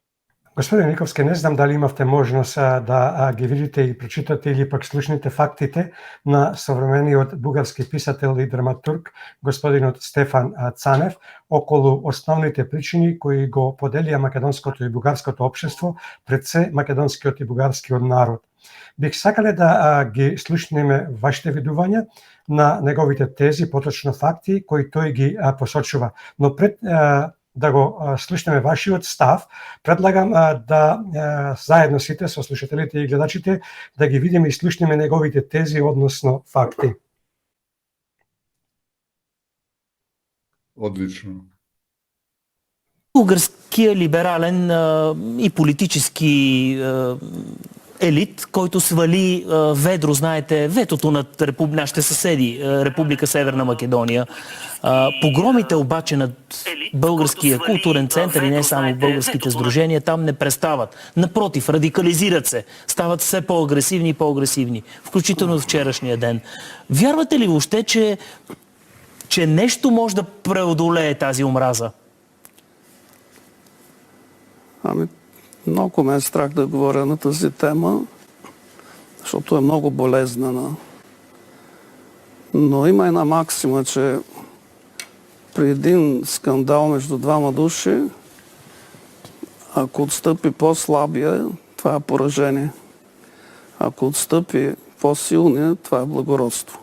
Господин Никовски, не знам дали имавте можност да ги видите и прочитате или пак слушните фактите на современиот бугарски писател и драматург господинот Стефан Цанев околу основните причини кои го поделија македонското и бугарското општество пред се македонскиот и бугарскиот народ. Бих сакале да ги слушнеме вашите видувања на неговите тези, поточно факти кои тој ги посочува. Но пред да го слушнеме вашиот став, предлагам да заедно сите со слушателите и гледачите да ги видиме и слушнеме неговите тези односно факти. Одлично. Българския либерален и политически елит, който свали ведро, знаете, ветото над нашите съседи, Република Северна Македония. Погромите обаче над българския културен център и не само българските сдружения там не престават. Напротив, радикализират се, стават все по-агресивни и по-агресивни, включително в вчерашния ден. Вярвате ли въобще, че нещо може да преодолее тази омраза? Много ме е страх да говоря на тази тема, защото е много болезнена. Но има една максима, че при един скандал между двама души, ако отстъпи по-слабия, това е поражение. Ако отстъпи по-силния, това е благородство.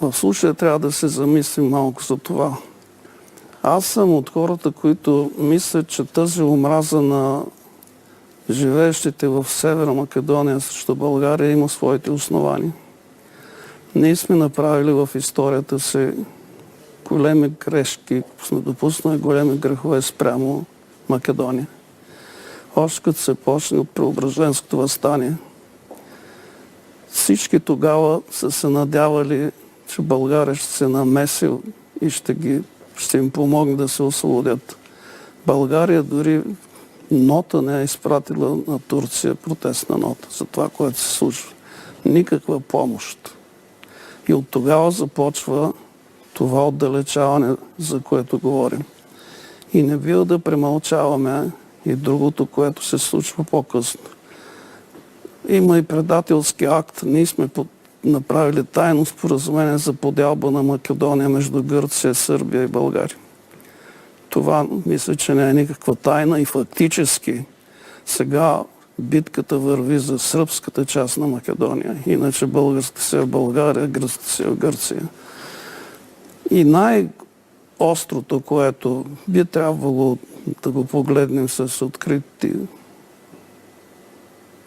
В случая трябва да се замислим малко за това. Аз съм от хората, които мислят, че тази омраза на живеещите в Северна Македония срещу България има своите основания. Ние сме направили в историята си големи грешки, сме допуснали големи грехове спрямо Македония. Още като се почне от Преображенското въстание, всички тогава са се надявали, че България ще се намеси и ще им помогне да се освободят. България дори нота не е изпратила на Турция, протестна нота за това, което се случва. Никаква помощ. И от тогава започва това отдалечаване, за което говорим. И не бива да премълчаваме и другото, което се случва по-късно. Има и предателски акт. Ние сме направили тайно споразумение за подялба на Македония между Гърция, Сърбия и България. Това мисля, че не е никаква тайна и фактически сега битката върви за сръбската част на Македония. Иначе българската си е в България, гръцката си е в Гърция. И най-острото, което би трябвало да го погледнем с открити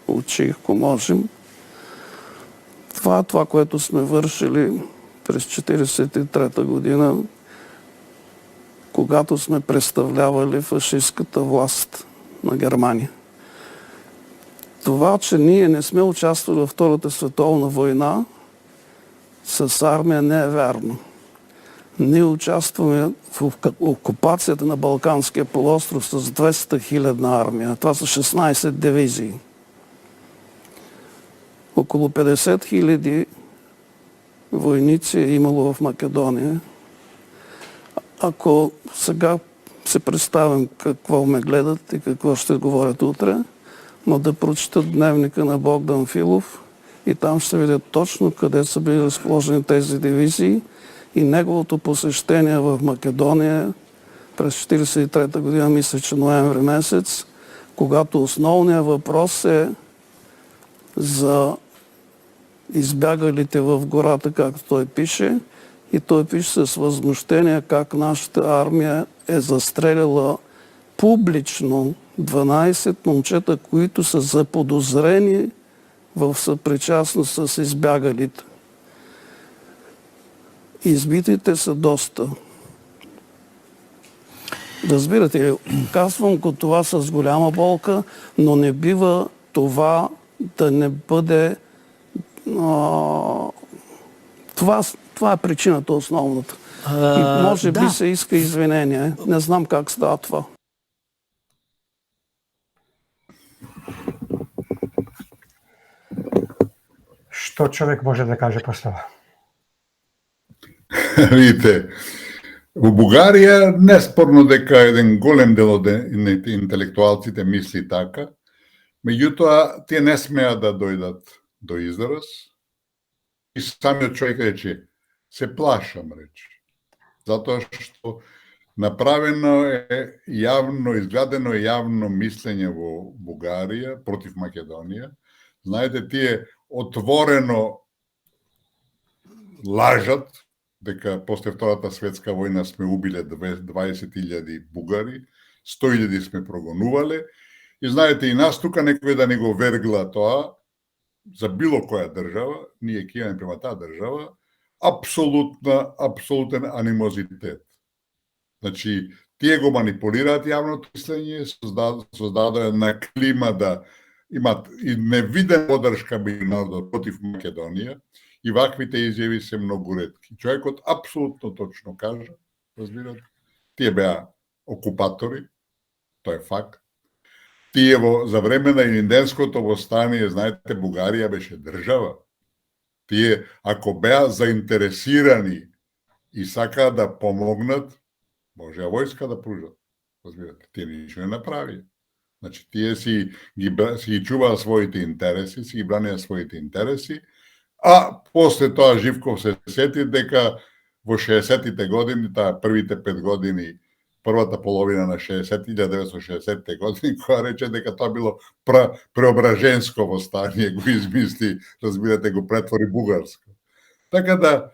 очи, ако можем, това е това, което сме вършили през 1943 година, когато сме представлявали фашистката власт на Германия. Това, че ние не сме участвали във Втората световна война с армия, не е вярно. Ние участваме в окупацията на Балканския полуостров с 200 000 армия. Това са 16 дивизии. Около 50 000 войници е имало в Македония. Ако сега се представям какво ме гледат и какво ще говорят утре, но да прочитат дневника на Богдан Филов и там ще видят точно къде са били разположени тези дивизии и неговото посещение в Македония през 1943 година, мисля, че ноември месец, когато основният въпрос е за избягалите в гората, както той пише, и той пише с възмущение как нашата армия е застреляла публично 12 момчета, които са заподозрени в съпричастност с избягалите. Избитите са доста. Разбирате ли, казвам го това с голяма болка, но не бива това да не бъде... Това е причината основната. И може би се иска извинение. Не знам как става това. Што човек може да каже после това? Видите, во Бугарија неспорно дека еден голем дел од интелектуалците мисли така, меѓутоа тие не смеат да дојдат до израз и самиот човек рече, се плашам, рече. Затоа што направено е јавно, изградено е јавно мислење во Бугарија против Македонија. Знаете, тие отворено лажат дека после Втората светска војна сме убиле 20.000 бугари, 100.000 сме прогонувале, и знаете, и нас тука некој да не го вергла тоа, за било која држава, ние ќе имаме према таа држава, апсолутен анимозитет. Значи, тие го манипулираат јавното мислење, создадоа една клима да имат и невиден подршка меѓу народот против Македонија, и ваквите изјави се многу ретки. Човекот апсолутно точно кажа, разбирате, тие беа окупатори, тоа е факт. Тие за време на Илинденското востание, знаете, Бугарија беше држава. Тие, ако беа заинтересирани и сакаа да помогнат, може војска да пружат. Разбирате, тие ништо не направи. Значи, тие си ги чуваа своите интереси, си ги бранеа своите интереси, а после тоа Живков се сети дека во 60-тите години, таа првите 5 години, првата половина на 1960-те години, која рече дека тоа било преображенско востание, го измисли, разбирате, го претвори бугарско. Така да,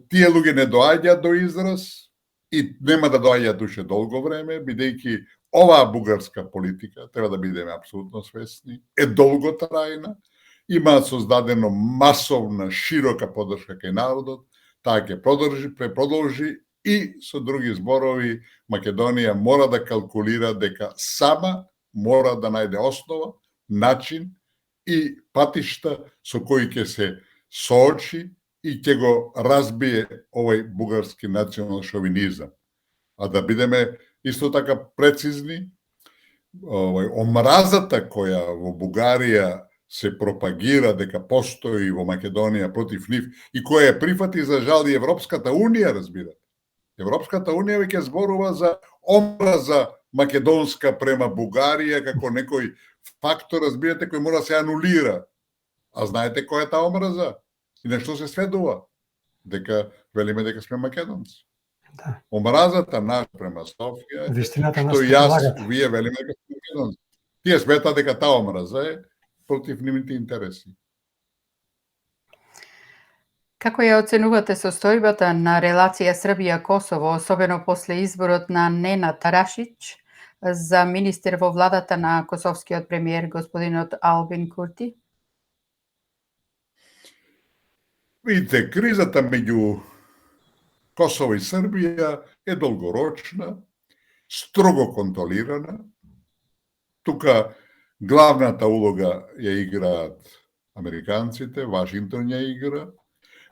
тие луѓе не доаѓаат до израз и нема да доаѓаат уште долго време, бидејќи оваа бугарска политика, треба да бидеме апсолутно свесни, е долготрајна, има создадено масовна, широка поддршка кај народот, таа ќе продолжи и со други зборови Македонија мора да калкулира дека сама мора да најде основа, начин и патишта со кои ќе се соочи и ќе го разбие овој бугарски национален шовинизам. А да бидеме исто така прецизни, омразата која во Бугарија се пропагира дека постои во Македонија против нив и која ја прифати за жал и Европската унија, разбирате. Европската унија веќе зборува за омраза македонска према Бугарија како некој фактор, разбирате, кој мора да се анулира. А знаете која е таа омраза? И на што се сведува? Дека велиме дека сме македонци. Да. Омразата наша према Софија, Вистината што нас јас, предлагате. вие велиме дека сме македонци. Тие сметат дека таа омраза е против нивните интереси. Како ја оценувате состојбата на релација Србија-Косово, особено после изборот на Ненад Рашич за министер во владата на косовскиот премиер господинот Албин Курти? Видите, кризата меѓу Косово и Србија е долгорочна, строго контролирана. Тука главната улога ја играат американците, Вашингтон ја игра.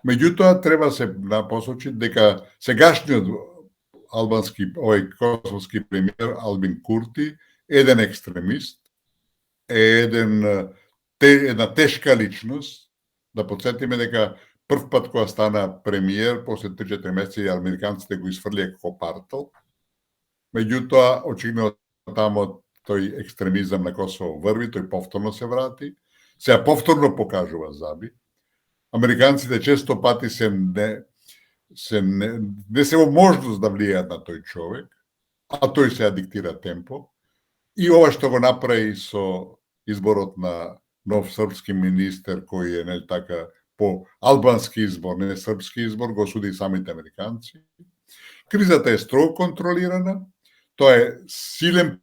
Меѓутоа, треба се посочи дека сегашниот овој косовски премиер Албин Курти е еден екстремист, е една тешка личност. Да подсетиме дека прв пат кога стана премиер, после 3-4 месеци американците го изфрлија како партал. Меѓутоа, очигледно тамо тој екстремизам на Косово врви, тој повторно се врати. Сега повторно покажува заби. Американците често пати не се во можност да влијаат на тој човек, а тој се диктира темпо. И ова што го направи со изборот на нов српски министер, кој е така по албански избор, не српски избор, го суди самите американци. Кризата е строго контролирана, тоа е силен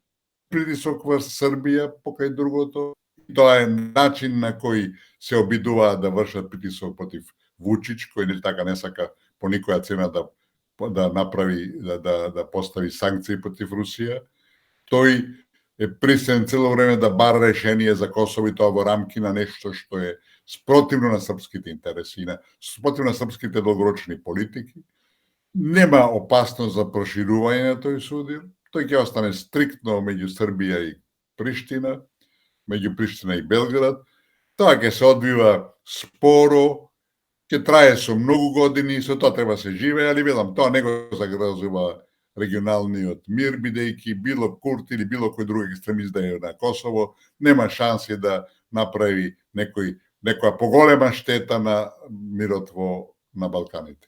притисок врз Србија покај другото. Тоа е начин на кој се обидуваат да вршат притисок против Вучич, кој така не сака по никоја цена да направи, да постави санкции против Русија. Тој е присен цело време да бара решение за Косово и тоа во рамки на нешто што е спротивно на српските интереси, спротивно на српските долгорочни политики. Нема опасност за проширување на тој судир. Тој ќе остане стриктно меѓу Србија и Приштина, меѓу Приштина и Белград. Тоа ќе се одвива споро, ќе трае со многу години, со тоа треба се живее, али велам, тоа не го загрозува регионалниот мир, бидејќи било Курти или било кој друг екстремист да е на Косово, нема шанси да направи некоја поголема штета на мирот на Балканите.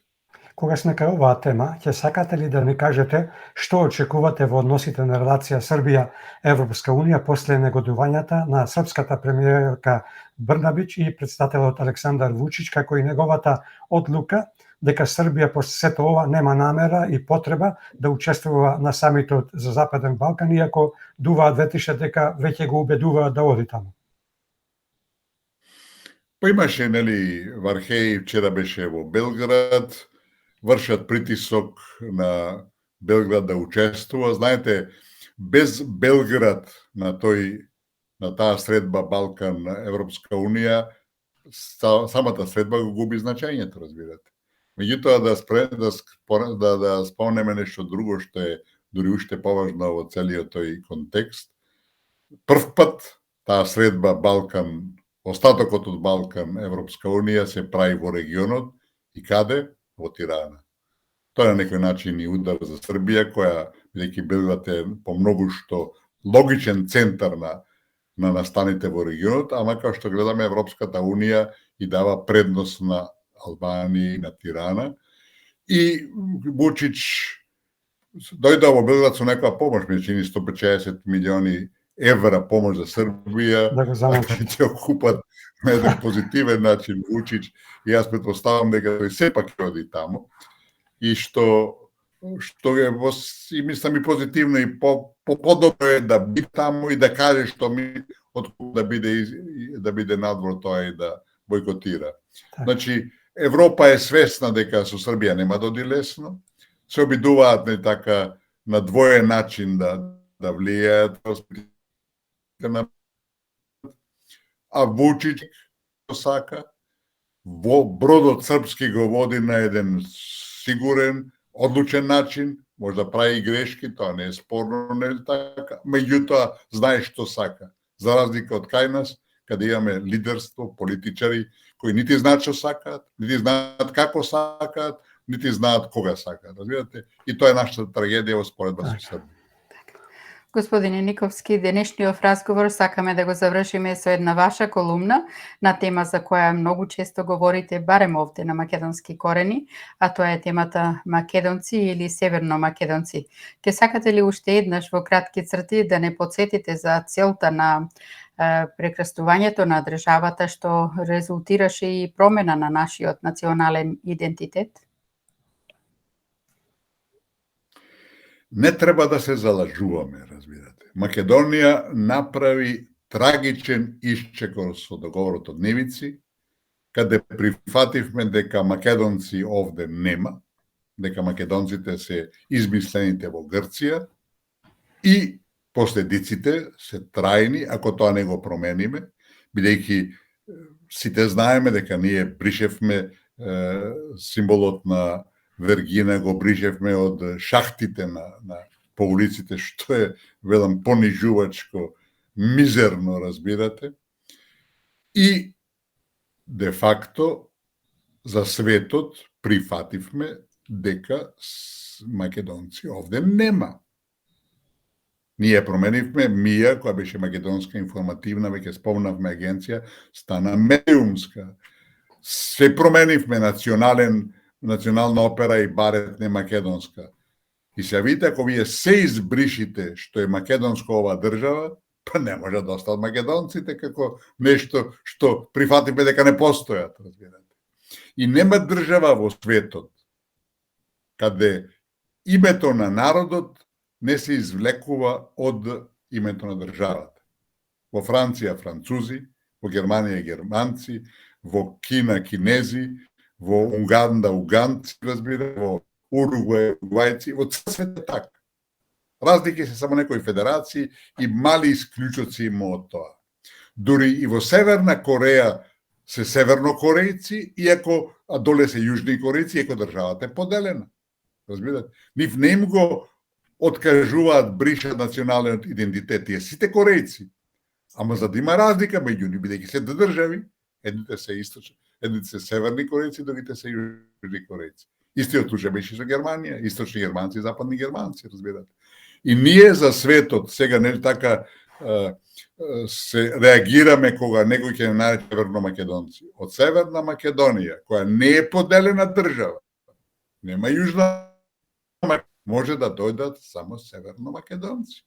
Кога сме кај оваа тема, ќе сакате ли да ни кажете што очекувате во односите на релација Србија-Европска Унија после негодувањата на српската премиерка Брнабич и председателот Александар Вучич, како и неговата одлука дека Србија после сето ова нема намера и потреба да учествува на самитот за Западен Балкан, иако дуваат ветише дека веќе го убедуваат да оди таму? Па имаше, нели, Вархеј вчера беше во Белград, вршат притисок на Белград да учествува. Знаете, без Белград на таа средба Балкан Европска Унија, самата средба го губи значењето, разбирате. Меѓутоа да спомнеме нешто друго што е дури уште поважно во целиот тој контекст. Прв пат таа средба Балкан, остатокот од Балкан Европска Унија се прави во регионот и каде? Во Тирана. Тоа на некој начин и удар за Србија, која, бидејќи Белград е по многу што логичен центар на настаните во регионот, ама како што гледаме Европската Унија и дава предност на Албанија и на Тирана. И Вучич дојде во Белград со некоја помош, ми чини 150 милиони евра помош за Србија, Да го замолчи. ќе окупат на еден позитивен начин Вучич, и јас претпоставам дека тој сепак ќе оди таму, и што е и мислам и позитивно и подобро е да биде таму и да каже што ми отколку да биде надвор тоа и да бойкотира. Значи Европа е свесна дека со Србија нема да оди лесно, се обидуваат не така на двоен начин да влијаат, а Вучич сака во бродот српски го води на еден сигурен, одлучен начин, може да прави грешки, тоа не е спорно, не е така, меѓутоа знае што сака. За разлика од кај нас, каде имаме лидерство, политичари кои нити знаат што сакаат, нити знаат како сакаат, нити знаат кога сакаат, разбирате? И тоа е нашата трагедија во споредба со Србија. Господине Никовски, денешниот разговор сакаме да го завршиме со една ваша колумна на тема за која многу често говорите, барем овде на македонски корени, а тоа е темата македонци или северно македонци. Ке сакате ли уште еднаш во кратки црти да не подсетите за целта на прекрастувањето на државата што резултираше и промена на нашиот национален идентитет? Не треба да се залажуваме, разбирате. Македонија направи трагичен исчекор со договорот од Нивици, каде прифативме дека македонци овде нема, дека македонците се измислените во Грција и последиците се трајни ако тоа не го промениме, бидејќи сите знаеме дека ние бришевме символот на Вергина, го бришевме од шахтите по улиците, што е, велам, понижувачко, мизерно, разбирате. И, де факто, за светот прифативме дека македонци овде нема. Ние променивме МИА, која беше македонска информативна, веќе спомнавме агенција, стана медиумска. Се променивме национална опера и барет не македонска. И се видите, ако вие се избришите што е македонско оваа држава, па не може да остат македонците како нешто што прифатиме дека не постојат, разбирате. И нема држава во светот каде името на народот не се извлекува од името на државата. Во Франција французи, во Германија германци, во Кина кинези, во Уганда уганци, разбира, во Уругвај уругвајци, во цел свет е така. Разлики се само некои федерации и мали исклучоци има од тоа. Дури и во Северна Кореја се севернокорејци, иако доле се јужни корејци, иако државата е поделена. Разбирате? Нив не им го откажуваат, бришат националниот идентитет, тие сите корејци. Ама за да има разлика меѓу нив, бидејќи се држави, едните се источни, едните се северни корејци, другите се јужни корејци. Истиот случај беше со Германија, источни германци и западни германци, разбирате. И ние за светот, сега нели така се реагираме кога некој ќе не нарече северно македонци. Од Северна Македонија, која не е поделена држава, Нема Јужна Македонија, може да дојдат само северно-македонци.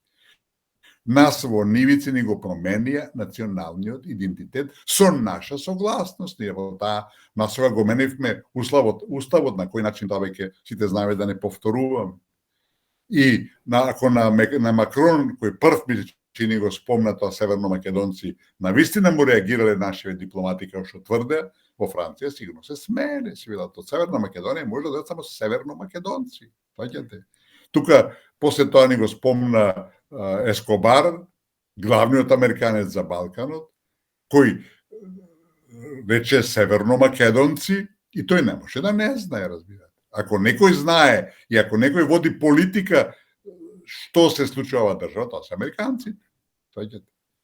Нас во нивици ни го променија националниот идентитет со наша согласност. Ние во таа насока го менивме уставот на кој начин тоа веќе сите знаеме да не повторуваме. И ако на Макрон, кој прв ми чини го спомна тоа северно-македонци, навистина му реагирале нашите дипломати како што тврде, во Франција сигурно се смееле, си видат, од Северна Македонија може да дојдат само северно-македонци. Паѓате. Тука после тоа ни го спомна Ескобар, главниот американец за Балканот, кој рече северно-македонци и тој не може да не знае, разбирате. Ако некој знае и ако некој води политика што се случува во држава, тоа се американците.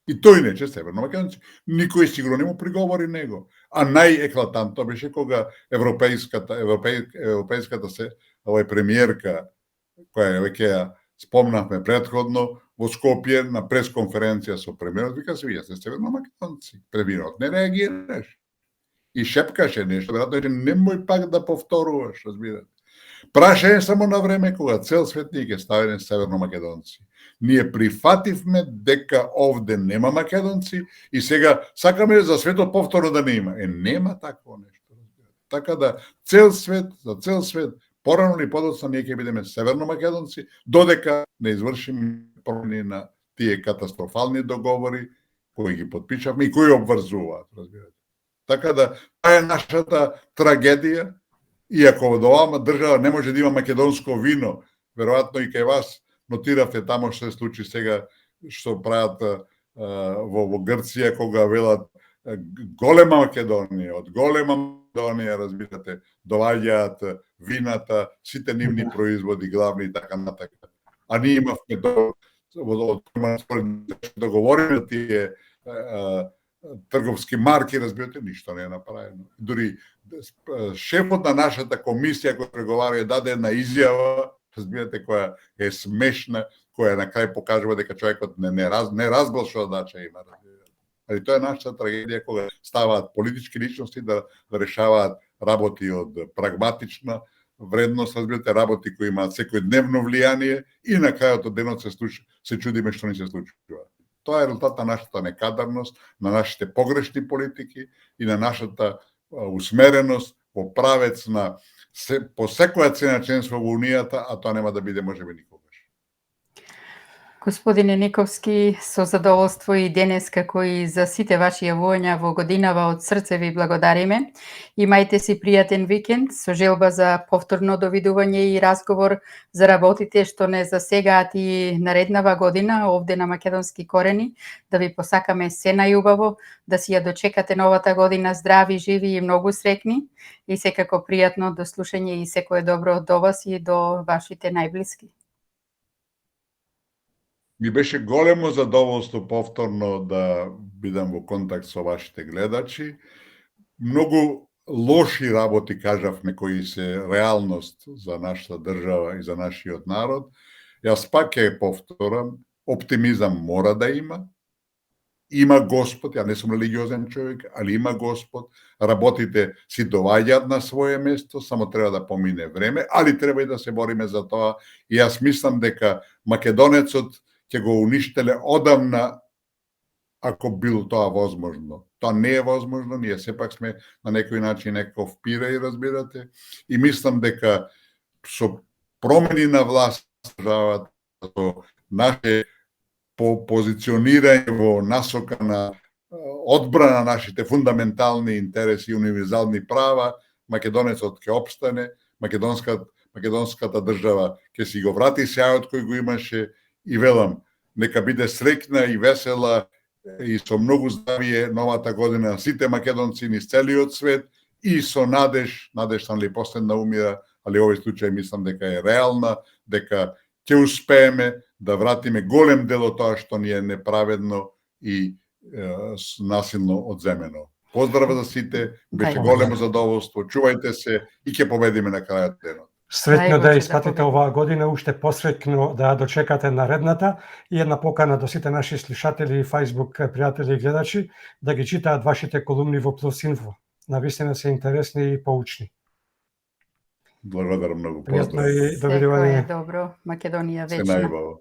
И тој не че северно-македонци. Никој сигурно не му приговори него. А најеклатантно беше кога европејската премиерка, која веќе ја спомнавме претходно, во Скопје на пресконференција со премиерот, вика се, вие сте северно-македонци. Премиерот не реагираш. И шепкаше нешто, веројатно че немој пак да повторуваш, разбирате. Прашање само на време кога цел свет ни ќе ставиме северно-македонци. Ние прифативме дека овде нема македонци и сега сакаме за светот повторно да не има. Нема такво нешто. Така да за цел свет, порано или подоцна ние ќе бидеме северно-македонци, додека не извршиме промени на тие катастрофални договори кои ги подпишавме и кои обврзуваат, разбирате. Така да таа е нашата трагедија. И ако од оваа држава не може да има македонско вино, веројатно и кај вас нотиравте тамо што се случи сега, што прават во Грција, кога велат голема Македонија, од голема Македонија, разбирате, доаѓаат вината, сите нивни производи, главни и така натака. А ние имавме договорено тие трговски марки, разбирате, ништо не е направено. Дури шефот на нашата комисија која преговара даде една изјава, разбирате, која е смешна, која на крај покажува дека човекот не разбрал што задача има. Али тоа е нашата трагедија кога ставаат политички личности да решаваат работи од прагматична вредност, разбирате, работи кои имаат секојдневно влијание и на крајот од денот се чудиме што ни се случува. Тоа е резултат на нашата некадарност, на нашите погрешни политики и на нашата усмереност во правец на по секоја цена членство во Унијата, а тоа нема да биде можеби никогаш. Господине Никовски, со задоволство и денес, како и за сите ваши јавувања во годинава, од срце ви благодариме. Имајте си пријатен викенд, со желба за повторно довидување и разговор за работите што не засегаат и нареднава година овде на Македонски корени. Да ви посакаме се најубаво, да си ја дочекате новата година здрави, живи и многу среќни. И секако пријатно до слушање и секое добро до вас и до вашите најблиски. Ми беше големо задоволство повторно да бидам во контакт со вашите гледачи. Многу лоши работи кажавме кои се реалност за нашата држава и за нашиот народ. Јас пак ќе повторам, оптимизам мора да има. Има Господ, ја не сум религиозен човек, али има Господ. Работите си доаѓаат на свое место, само треба да помине време, али треба и да се бориме за тоа. И јас мислам дека македонецот ќе го уништеле одамна, ако било тоа возможно. Тоа не е возможно, ние сепак сме на некој начин некаков пирај, разбирате, и мислам дека со промени на власт, со наше позиционирање во насока на одбрана на нашите фундаментални интереси и универзални права, македонецот ќе опстане, македонската држава ќе си го врати сјајот кој го имаше. И велам, нека биде среќна и весела и со многу здравие новата година сите македонци низ целиот свет и со надежта ли последна умира, али овој случај мислам дека е реална, дека ќе успееме да вратиме голем дел од тоа што ни е неправедно и насилно одземено. Поздрав за сите, беше големо задоволство, чувајте се и ќе победиме на крајот денот. Среќно да испатите оваа година, уште посреќно да дочекате наредната и една покана до сите наши слушатели и Facebook пријатели и гледачи да ги читаат вашите колумни во Плюс Инфо. Навистина се интересни и поучни. Благодарам многу. Пријатно Поздрав. и Секој е довидување. добро, Македонија Се вечна. најбаво.